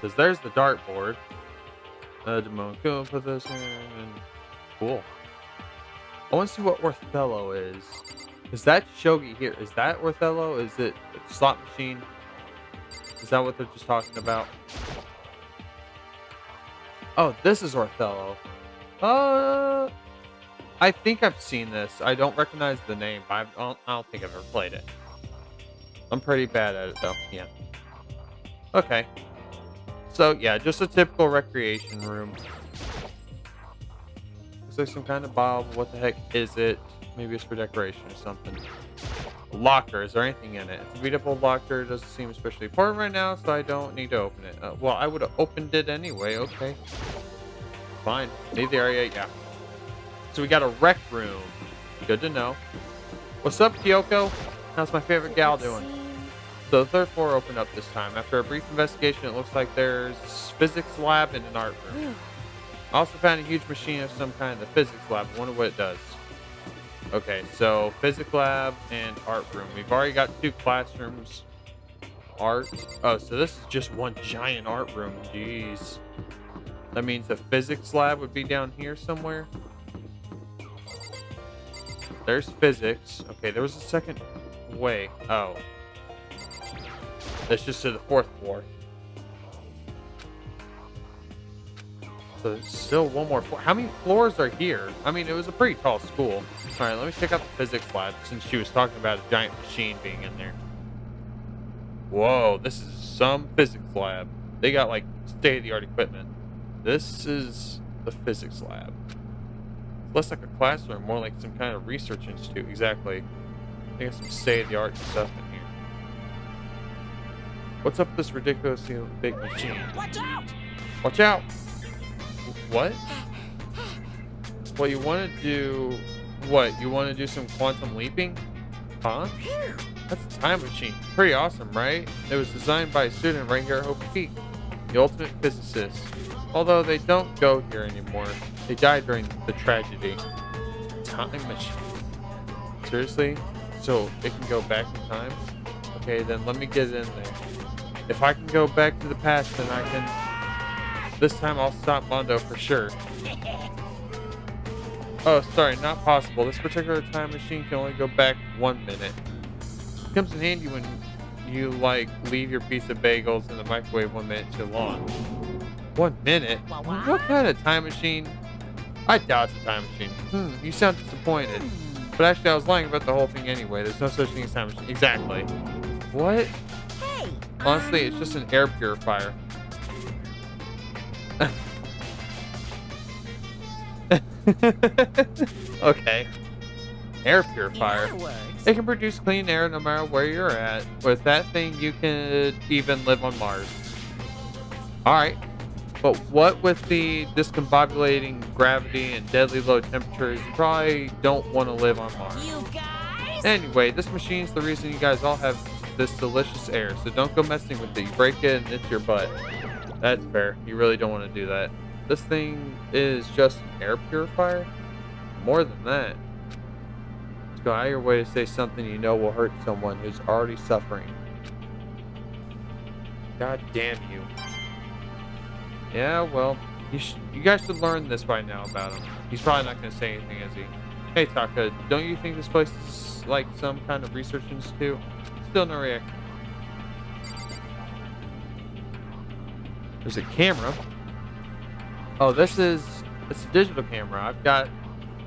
Because there's the dartboard. Demone, go put this in. Cool. I want to see what Orthello is. Is that Shogi here? Is that Orthello? Is it a slot machine? Is that what they're just talking about? Oh, this is Orthello. I think I've seen this. I don't recognize the name. I don't think I've ever played it. I'm pretty bad at it though. Yeah. Okay. So yeah, just a typical recreation room. Looks like some kind of bulb. What the heck is it? Maybe it's for decoration or something. Locker. Is there anything in it? It's a beat-up locker. Doesn't seem especially important right now, so I don't need to open it. Well, I would have opened it anyway. Okay. Fine. Need the area. Yeah. So we got a rec room. Good to know. What's up, Kyoko? How's my favorite gal doing? So the third floor opened up this time. After a brief investigation, it looks like there's physics lab and an art room. I also found a huge machine of some kind in the physics lab. I wonder what it does. Okay, so physics lab and art room. We've already got 2 classrooms. Art. Oh, so this is just one giant art room. Jeez. That means the physics lab would be down here somewhere. There's physics. Okay, there was a second way. Oh. That's just to the 4th floor. So there's still one more floor. How many floors are here? I mean, it was a pretty tall school. All right, let me check out the physics lab since she was talking about a giant machine being in there. Whoa, this is some physics lab. They got like state-of-the-art equipment. This is the physics lab. It's less like a classroom, more like some kind of research institute. Exactly. They got some state-of-the-art stuff in here. What's up with this ridiculously big machine? Watch out! Watch out! What? What you want to do? What you want to do? Some quantum leaping? Huh? That's a time machine. Pretty awesome, right? It was designed by a student right here at Hope Peak, the ultimate physicist. Although they don't go here anymore. They died during the tragedy. Time machine. Seriously? So it can go back in time? Okay, then let me get in there. If I can go back to the past, then I can... This time I'll stop Mondo for sure. Oh, sorry, not possible. This particular time machine can only go back 1 minute. It comes in handy when you, like, leave your piece of bagels in the microwave 1 minute too long. 1 minute? What kind of time machine? I doubt it's a time machine. You sound disappointed. But actually, I was lying about the whole thing anyway. There's no such thing as time machine. Exactly. What? Hey! Honestly, it's just an air purifier. Okay. Air In purifier. other words, It can produce clean air no matter where you're at. With that thing, you could even live on Mars. Alright. But what with the discombobulating gravity and deadly low temperatures, you probably don't want to live on Mars. you guys? Anyway, this machine's the reason you guys all have this delicious air, so don't go messing with it. You break it and it's your butt. That's fair. You really don't want to do that. This thing is just an air purifier? More than that. Let's go out of your way to say something you know will hurt someone who's already suffering. God damn you. Yeah, well, You guys should learn this by now about him. He's probably not going to say anything, is he? Hey, Taka, don't you think this place is like some kind of research institute? Still no reaction. There's a camera. Oh, it's a digital camera.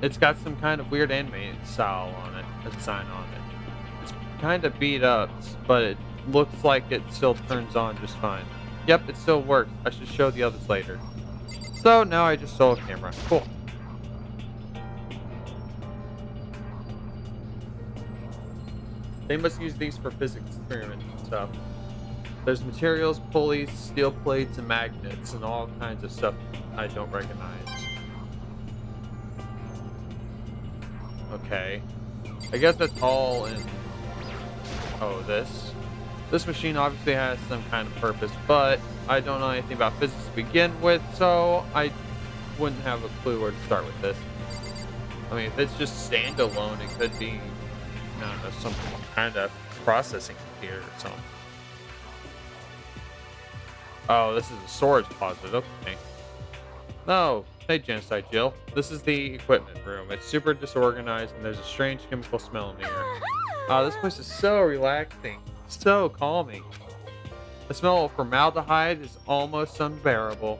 It's got some kind of weird anime style on it, a design on it. It's kind of beat up, but it looks like it still turns on just fine. Yep, it still works. I should show the others later. So now I just saw a camera. Cool. They must use these for physics experiments and stuff. There's materials, pulleys, steel plates, and magnets, and all kinds of stuff I don't recognize. Okay. I guess that's all in... Oh, this. This machine obviously has some kind of purpose, but I don't know anything about physics to begin with, so I wouldn't have a clue where to start with this. I mean, if it's just standalone, it could be, I don't know, some kind of processing computer or something. Oh, this is a storage closet. Okay. No. Hey, Genocide Jill. This is the equipment room. It's super disorganized, and there's a strange chemical smell in the air. Oh, this place is so relaxing. So calming. The smell of formaldehyde is almost unbearable.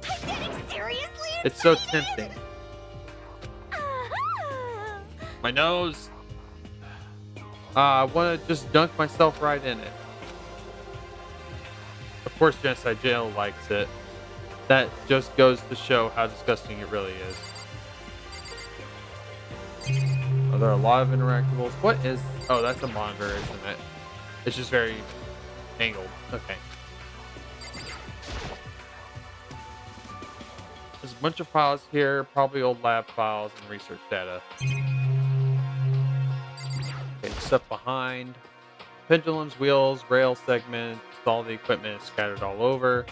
Seriously? It's so tempting. My nose. I want to just dunk myself right in it. Of course, Genocide Jill likes it. That just goes to show how disgusting it really is. Are there a lot of interactables? What is... Oh, that's a monitor, isn't it? It's just very angled. Okay. There's a bunch of files here, probably old lab files and research data. Okay, stuff behind. Pendulums, wheels, rail segments, all the equipment is scattered all over.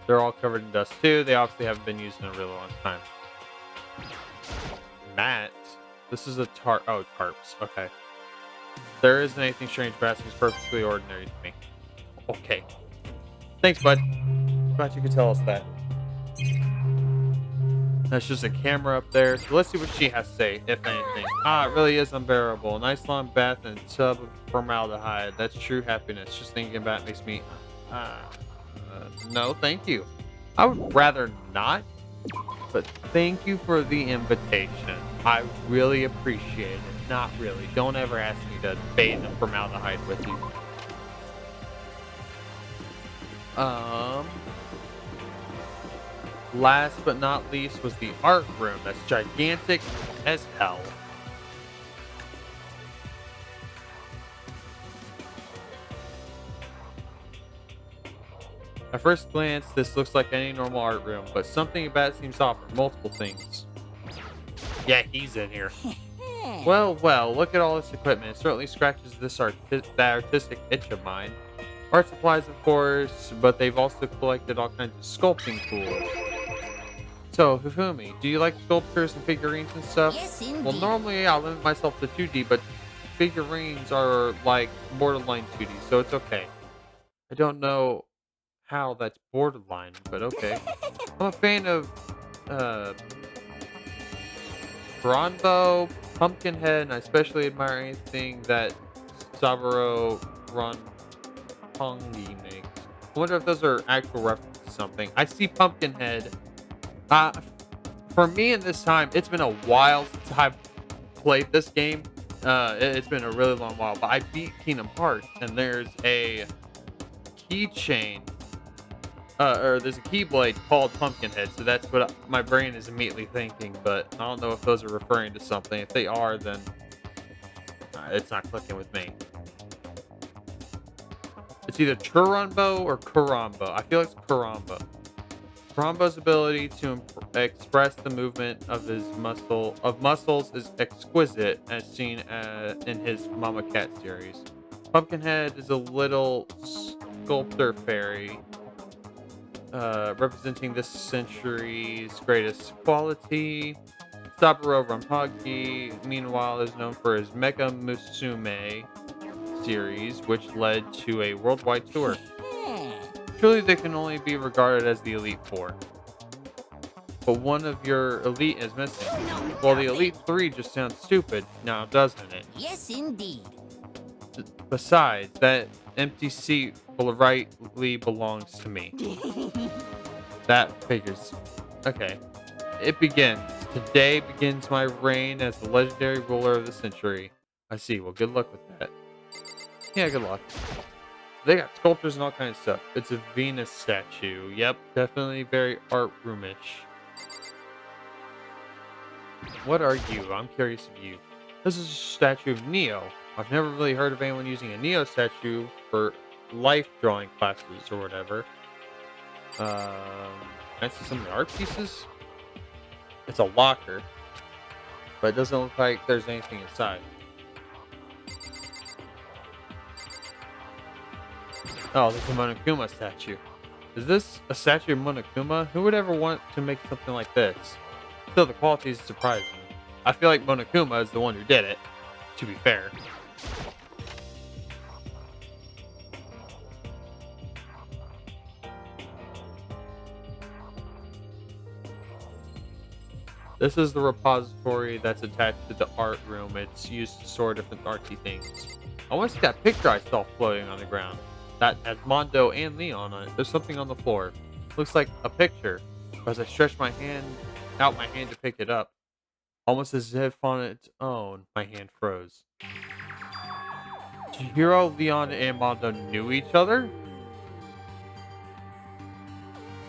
They're all covered in dust too. They obviously haven't been used in a really long time. Matt. This is a oh, tarps. Okay. There isn't anything strange, but it seems perfectly ordinary to me. Okay. Thanks, bud. Glad you could tell us that. That's just a camera up there. So let's see what she has to say, if anything. Ah, it really is unbearable. A nice long bath and a tub of formaldehyde. That's true happiness. Just thinking about it makes me... no, thank you. I would rather not, but thank you for the invitation. I really appreciate it. Not really. Don't ever ask me to bathe in formaldehyde with you. Last but not least was the art room. That's gigantic as hell. At first glance, this looks like any normal art room, but something about it seems off. Multiple things. Yeah, he's in here. Well, look at all this equipment. It certainly scratches this that artistic itch of mine. Art supplies, of course, but they've also collected all kinds of sculpting tools. So, Hifumi, do you like sculptures and figurines and stuff? Yes, indeed. Well, normally I'll limit myself to 2D, but figurines are like borderline 2D, so it's okay. I don't know how that's borderline, but okay. I'm a fan of Ronbo, Pumpkinhead, and I especially admire anything that Saburo Ronpongi makes. I wonder if those are actual references to something. I see Pumpkinhead. For me in this time, it's been a while since I've played this game. It's been a really long while, but I beat Kingdom Hearts, and there's a keychain, or there's a keyblade called Pumpkinhead, so that's what my brain is immediately thinking, but I don't know if those are referring to something. If they are, then it's not clicking with me. It's either Churambo or Kurambo. I feel like it's Kurambo. Kurambo's ability to express the movement of his muscles is exquisite, as seen in his Mama Cat series. Pumpkinhead is a little sculptor fairy, representing this century's greatest quality. Saburo Ronpongi, meanwhile, is known for his Mecha Musume series, which led to a worldwide tour. Truly, they can only be regarded as the Elite Four. but one of your elite is missing. Well, the elite three just sounds stupid now, doesn't it? Yes, indeed. Besides, that empty seat rightly belongs to me. That figures. Okay. It begins. Today begins my reign as the legendary ruler of the century. I see. Well, good luck with that. Yeah, good luck. They got sculptures and all kinds of stuff. It's a Venus statue. Yep, definitely very art roomish. What are you? I'm curious of you. This is a statue of Neo. I've never really heard of anyone using a Neo statue for life drawing classes or whatever. Can I see some of the art pieces? It's a locker, but it doesn't look like there's anything inside. Oh, there's a Monokuma statue. Is this a statue of Monokuma? Who would ever want to make something like this? Still, the quality is surprising. I feel like Monokuma is the one who did it, to be fair. This is the repository that's attached to the art room. It's used to store different artsy things. I want to see that picture I saw floating on the ground. That has Mondo and Leon on it. There's something on the floor. Looks like a picture. As I stretch my hand to pick it up, almost as if on its own, my hand froze. Chihiro, Leon, and Mondo knew each other?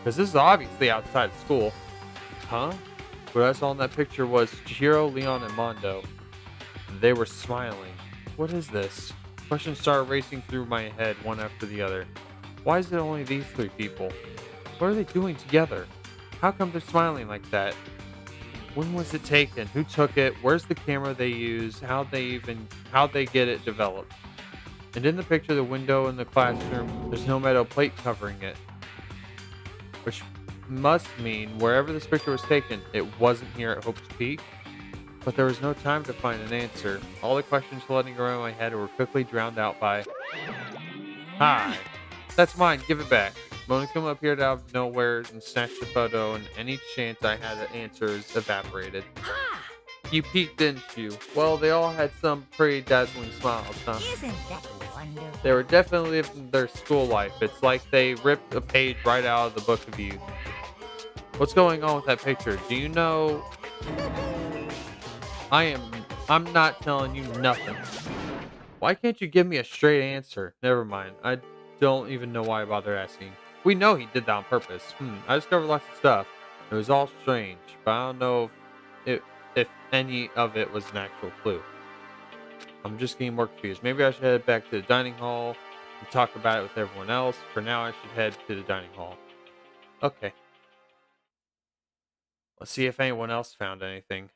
Because this is obviously outside of school. Huh? What I saw in that picture was Chihiro, Leon, and Mondo. They were smiling. What is this? Questions started racing through my head one after the other. Why is it only these three people? What are they doing together? How come they're smiling like that? When was it taken? Who took it? Where's the camera they use? How'd they get it developed? And in the picture, the window in the classroom, there's no metal plate covering it. Which must mean wherever this picture was taken, it wasn't here at Hope's Peak. But there was no time to find an answer. All the questions flooding around my head were quickly drowned out by... Hi. That's mine. Give it back. Monokuma appeared out of nowhere and snatched the photo, and any chance I had at answers evaporated. You peeked, didn't you? Well, they all had some pretty dazzling smiles, huh? Isn't that wonderful? They were definitely living their school life. It's like they ripped a page right out of the book of youth. What's going on with that picture? Do you know... I'm not telling you nothing. Why can't you give me a straight answer? Never mind. I don't even know why I bother asking. We know he did that on purpose. I discovered lots of stuff. It was all strange, but I don't know if any of it was an actual clue. I'm just getting more confused. Maybe I should head back to the dining hall and talk about it with everyone else. For now, I should head to the dining hall. Okay. Let's see if anyone else found anything.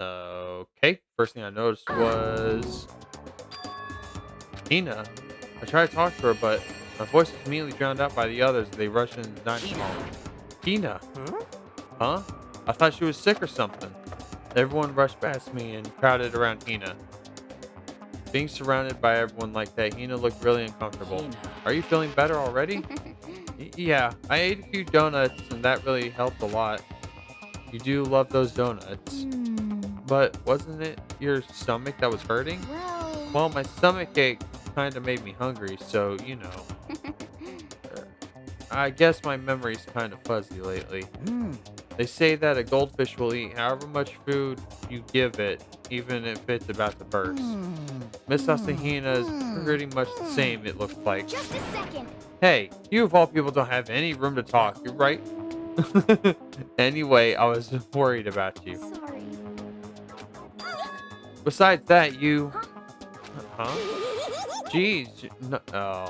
Okay. First thing I noticed was Hina. I tried to talk to her, but my voice was immediately drowned out by the others as they rushed into the dining hall. Hina? Huh? I thought she was sick or something. Everyone rushed past me and crowded around Hina. Being surrounded by everyone like that, Hina looked really uncomfortable. Are you feeling better already? Yeah, I ate a few donuts and that really helped a lot. You do love those donuts. But wasn't it your stomach that was hurting? Well, my stomach ache kind of made me hungry, so, you know. I guess my memory's kind of fuzzy lately. They say that a goldfish will eat however much food you give it, even if it's about to burst. Miss Asahina is pretty much the same, it looks like. Just a second. Hey, you of all people don't have any room to talk, you're right? Anyway, I was worried about you. Sorry. Besides that, you... Huh? Jeez. Oh.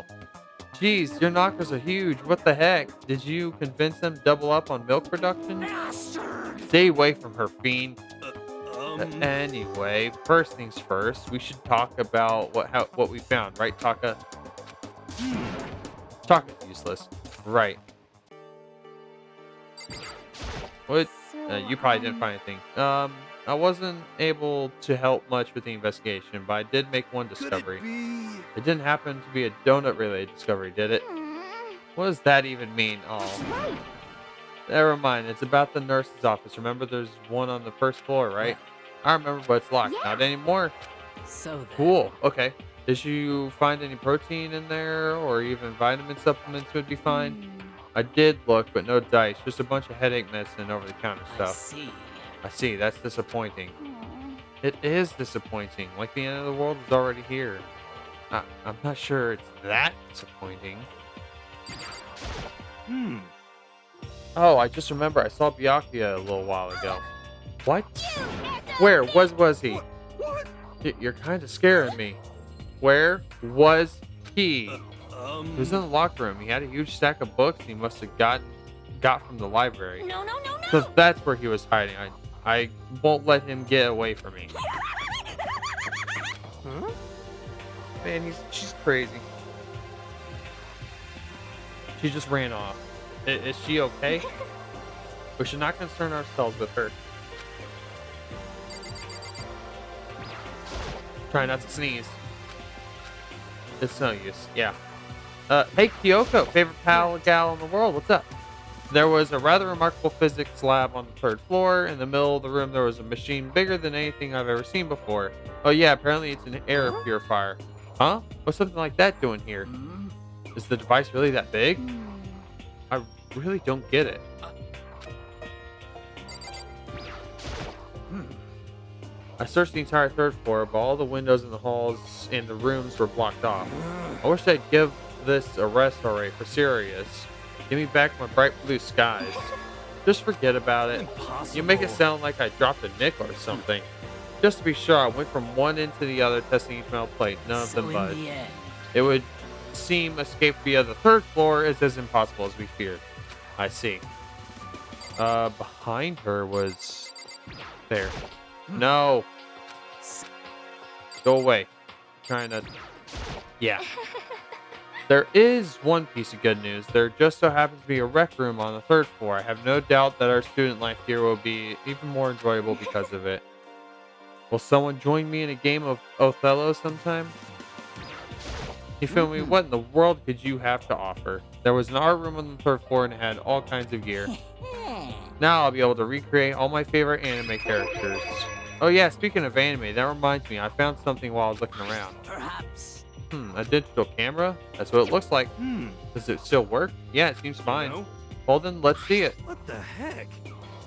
Jeez, your knockers are huge. What the heck? Did you convince them to double up on milk production? Stay away from her, fiend. Anyway, first things first, we should talk about what we found, right, Taka? Taka's useless. Right. What? You probably didn't find anything. I wasn't able to help much with the investigation, but I did make one discovery. It didn't happen to be a donut-related discovery, did it? What does that even mean? That's Oh. right. Never mind. It's about the nurse's office. Remember, there's one on the first floor, right? I remember, but it's locked. Not Yeah. anymore. So then. Cool. Okay. Did you find any protein in there, or even vitamin supplements would be fine? Hmm. I did look, but no dice. Just a bunch of headache medicine over the counter I stuff. see. I see. That's disappointing. Aw. It is disappointing. Like the end of the world is already here. I'm not sure it's that disappointing. Hmm. Oh, I just remember I saw Byakuya a little while ago. What? Where was he? You're kind of scaring me. Where was he? He was in the locker room. He had a huge stack of books he must have got from the library. No, no, no, no. So that's where he was hiding. I won't let him get away from me. Huh? Man, she's crazy. She just ran off. Is she okay? We should not concern ourselves with her. Try not to sneeze. It's no use. Yeah. Hey, Kyoko, favorite pal gal in the world. What's up? There was a rather remarkable physics lab on the third floor. In the middle of the room, there was a machine bigger than anything I've ever seen before. Oh yeah, apparently it's an air purifier. Huh? What's something like that doing here? Hmm? Is the device really that big? Hmm. I really don't get it. I searched the entire third floor, but all the windows in the halls and the rooms were blocked off. I wish I'd give this a rest already, for serious. Give me back my bright blue skies. Just forget about it. Impossible. You make it sound like I dropped a nickel or something. Just to be sure, I went from one end to the other, testing each metal plate. None of So them in budged. the end. It would seem escape via the third floor is as impossible as we feared. I see. Behind her was... There. No. Go away. Trying to... Yeah. There is one piece of good news. There just so happens to be a rec room on the third floor. I have no doubt that our student life here will be even more enjoyable because of it. Will someone join me in a game of Othello sometime? You feel me? What in the world could you have to offer? There was an art room on the third floor and it had all kinds of gear. Now I'll be able to recreate all my favorite anime characters. Oh yeah, speaking of anime, that reminds me, I found something while I was looking around. Perhaps. A digital camera? That's what it looks like. Hmm. Does it still work? Yeah, it seems fine. No? Well then, let's see it. What the heck?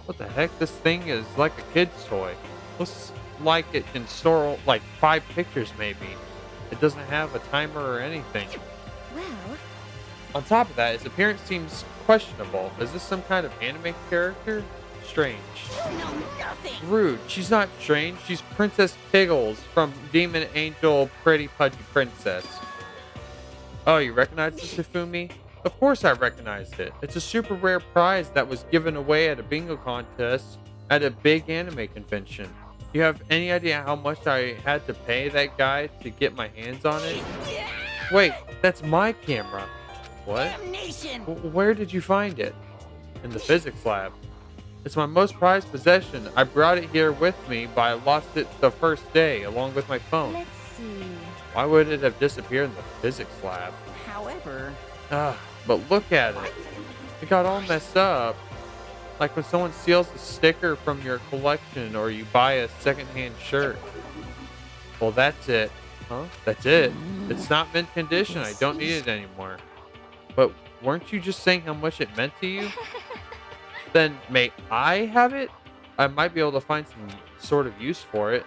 What the heck? This thing is like a kid's toy. Looks like it can store like 5 pictures maybe. It doesn't have a timer or anything. Well, On top of that, its appearance seems questionable. Is this some kind of anime character? Strange. You know nothing. Rude. She's not strange. She's Princess Piggles from Demon Angel Pretty Pudgy Princess. Oh, you recognize this, Hifumi? Of course I recognized it. It's a super rare prize that was given away at a bingo contest at a big anime convention. You have any idea how much I had to pay that guy to get my hands on it? Wait, that's my camera. What? Damnation. Where did you find it? In the physics lab. It's my most prized possession. I brought it here with me, but I lost it the first day, along with my phone. let's see. Why would it have disappeared in the physics lab? However, But look at it. It got all messed up. Like when someone steals a sticker from your collection or you buy a secondhand shirt. Well, that's it. Huh? That's it. It's not mint condition. I don't need it anymore. But weren't you just saying how much it meant to you? Then may I have it? I might be able to find some sort of use for it.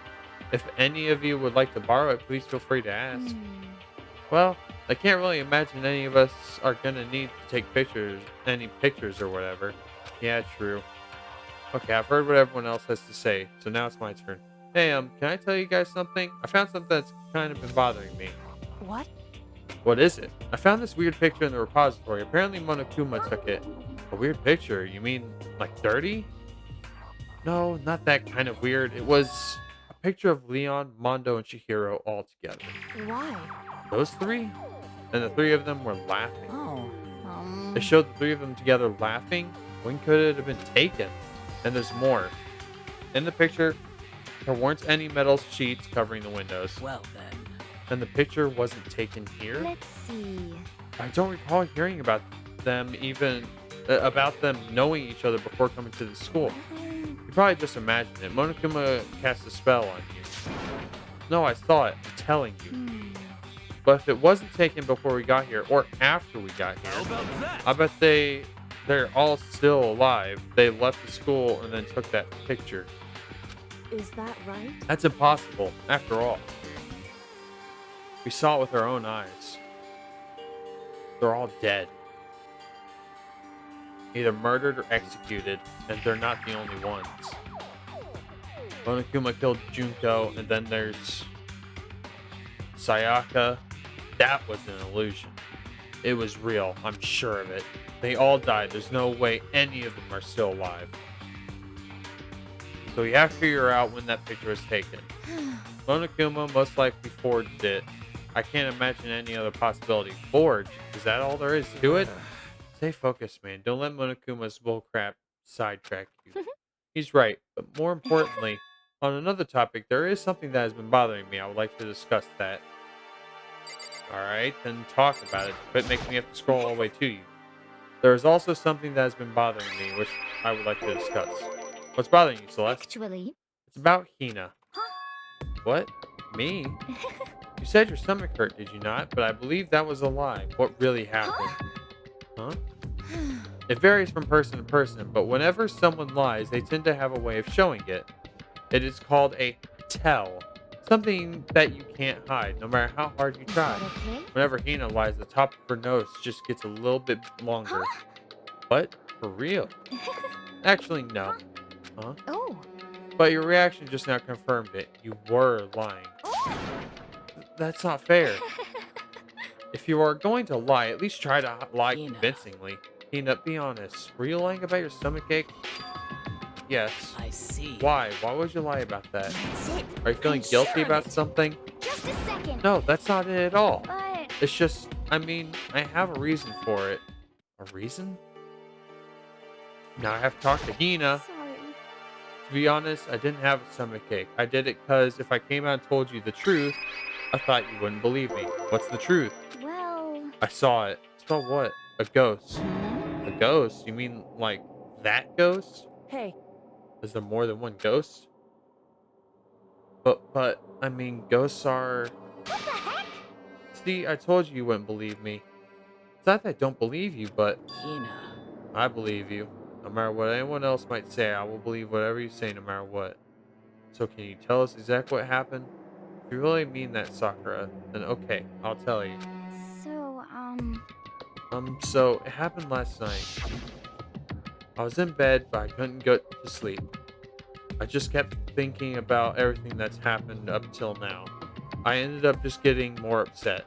If any of you would like to borrow it, please feel free to ask. Well, I can't really imagine any of us are gonna need to take any pictures or whatever. Yeah, true. Okay, I've heard what everyone else has to say, so now it's my turn. Hey, can I tell you guys something? I found something that's kind of been bothering me. what? What is it? I found this weird picture in the repository. Apparently Monokuma took it. A weird picture? You mean like dirty? No, not that kind of weird. It was a picture of Leon, Mondo, and Chihiro all together. Why? Those 3? And the 3 of them were laughing. Oh, They showed the 3 of them together laughing. When could it have been taken? And there's more. In the picture, there weren't any metal sheets covering the windows. Well then. And the picture wasn't taken here? Let's see. I don't recall hearing about them even about them knowing each other before coming to the school. You probably just imagined it. Monokuma cast a spell on you. No, I saw it. I'm telling you. But if it wasn't taken before we got here or after we got How here, about that? I bet they're all still alive. They left the school and then took that picture. Is that right? That's impossible, after all. We saw it with our own eyes. They're all dead. Either murdered or executed, and they're not the only ones. Monokuma killed Junko, and then there's Sayaka. That was an illusion. It was real, I'm sure of it. They all died. There's no way any of them are still alive. So we have to figure out when that picture was taken. Monokuma most likely forged it. I can't imagine any other possibility. Forged? Is that all there is to it? Stay focused, man. Don't let Monokuma's bullcrap sidetrack you. He's right. But more importantly, on another topic, there is something that has been bothering me. I would like to discuss that. Alright, then talk about it. Quit making me have to scroll all the way to you. There is also something that has been bothering me, which I would like to discuss. What's bothering you, Celeste? Actually, It's about Hina. What? Me? You said your stomach hurt, did you not? But I believe that was a lie. What really happened? Huh? It varies from person to person, but whenever someone lies, they tend to have a way of showing it. It is called a tell. Something that you can't hide, no matter how hard you is try. that okay? Whenever Hina lies, the top of her nose just gets a little bit longer. What? For real? Actually, no. Huh? Oh, But your reaction just now confirmed it. You were lying. That's not fair. If you are going to lie, at least try to lie Hina. convincingly. Hina, be honest. Were you lying about your stomach ache? Yes. I see. Why? Why would you lie about that? That's it. Are you feeling I'm guilty sure of about it. something? Just a second. No, that's not it at all. But It's just, I mean, I have a reason for it. A reason? Now I have to talk to Hina. sorry. To be honest, I didn't have a stomach ache. I did it because if I came out and told you the truth, I thought you wouldn't believe me. What's the truth? Well, I saw it. Saw what? A ghost. A ghost? You mean like that ghost? Hey, Is there more than one ghost? But I mean, ghosts are. what the heck? See, I told you you wouldn't believe me. It's not that I don't believe you, but Hina. I believe you. No matter what anyone else might say, I will believe whatever you say, no matter what. So can you tell us exactly what happened? If you really mean that, Sakura, then okay, I'll tell you. So, So it happened last night. I was in bed, but I couldn't go to sleep. I just kept thinking about everything that's happened up till now. I ended up just getting more upset.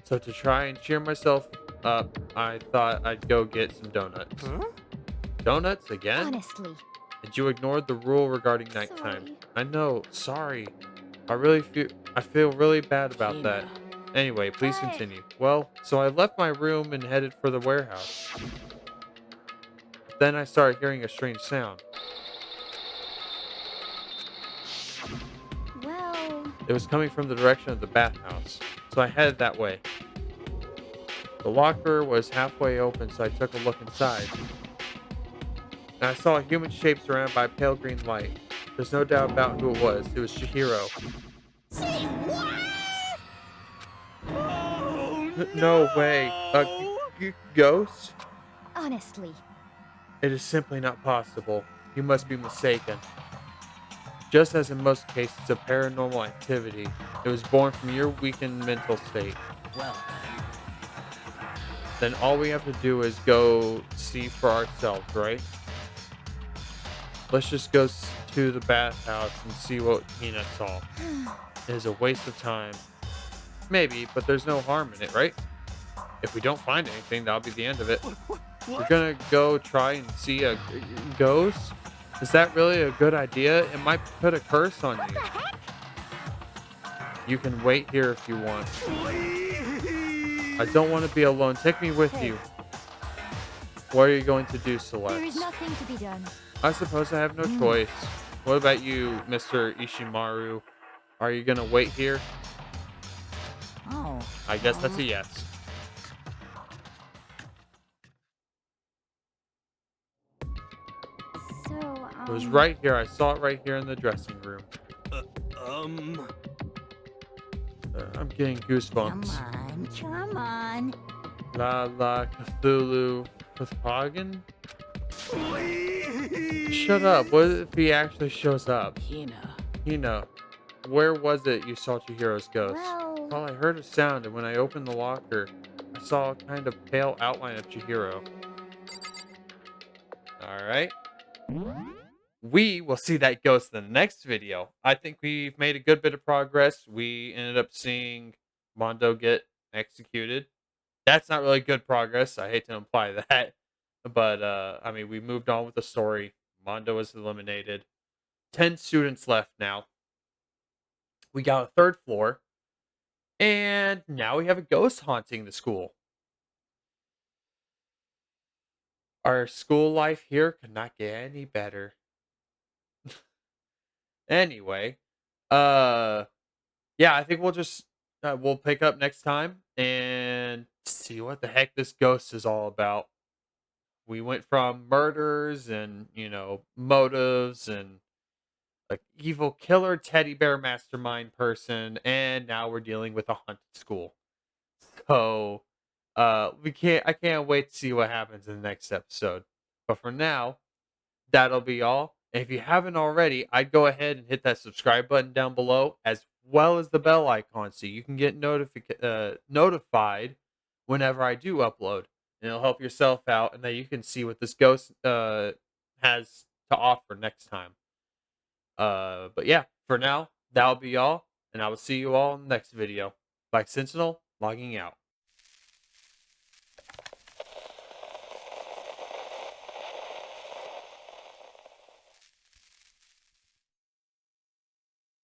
So to try and cheer myself up, I thought I'd go get some donuts. Huh? Donuts again? honestly, And you ignored the rule regarding nighttime. Sorry. I know, sorry. I feel really bad about that. Hina. Anyway, please But- continue. Well, so I left my room and headed for the warehouse. Then I started hearing a strange sound. well, It was coming from the direction of the bathhouse, so I headed that way. The locker was halfway open, so I took a look inside. And I saw a human shape surrounded by a pale green light. There's no doubt about who it was. It was Chihiro. Say what? Oh, No way. A ghost? honestly, It is simply not possible. You must be mistaken. Just as in most cases of paranormal activity, it was born from your weakened mental state. Well, Then all we have to do is go see for ourselves, right? Let's just go to the bathhouse and see what Hina saw. It is a waste of time. Maybe, but there's no harm in it, right? If we don't find anything, that'll be the end of it. We're gonna go try and see a ghost? Is that really a good idea? It might put a curse on you. You can wait here if you want. I don't want to be alone. Take me with you. What are you going to do, there is Celeste? nothing to be done. I suppose I have no choice. What about you, Mr. Ishimaru? Are you gonna wait here? Oh. I guess that's a yes. It was right here. I saw it right here in the dressing room. Uh, um... I'm getting Come goosebumps. on, come on. La La Cthulhu Pagan? Shut up. What if he actually shows up? Hina. Hina, where was it you saw Chihiro's ghost? Well, Well, I heard a sound, and when I opened the locker, I saw a kind of pale outline of Chihiro. Alright. We will see that ghost in the next video. I think we've made a good bit of progress. We ended up seeing Mondo get executed. That's not really good progress. I hate to imply that. But I mean, we moved on with the story. Mondo was eliminated. 10 students left now. We got a third floor. And now we have a ghost haunting the school. Our school life here could not get any better. Anyway, uh yeah, I think we'll just we'll pick up next time and see what the heck this ghost is all about. We went from murders and, motives and like evil killer teddy bear mastermind person, and now we're dealing with a haunted school. So, I can't wait to see what happens in the next episode. But for now, that'll be all. And if you haven't already, I'd go ahead and hit that subscribe button down below, as well as the bell icon, so you can get notified whenever I do upload. And it'll help yourself out, and then you can see what this ghost has to offer next time. But yeah, for now, that'll be all, and I will see you all in the next video. Black Sentinel, logging out.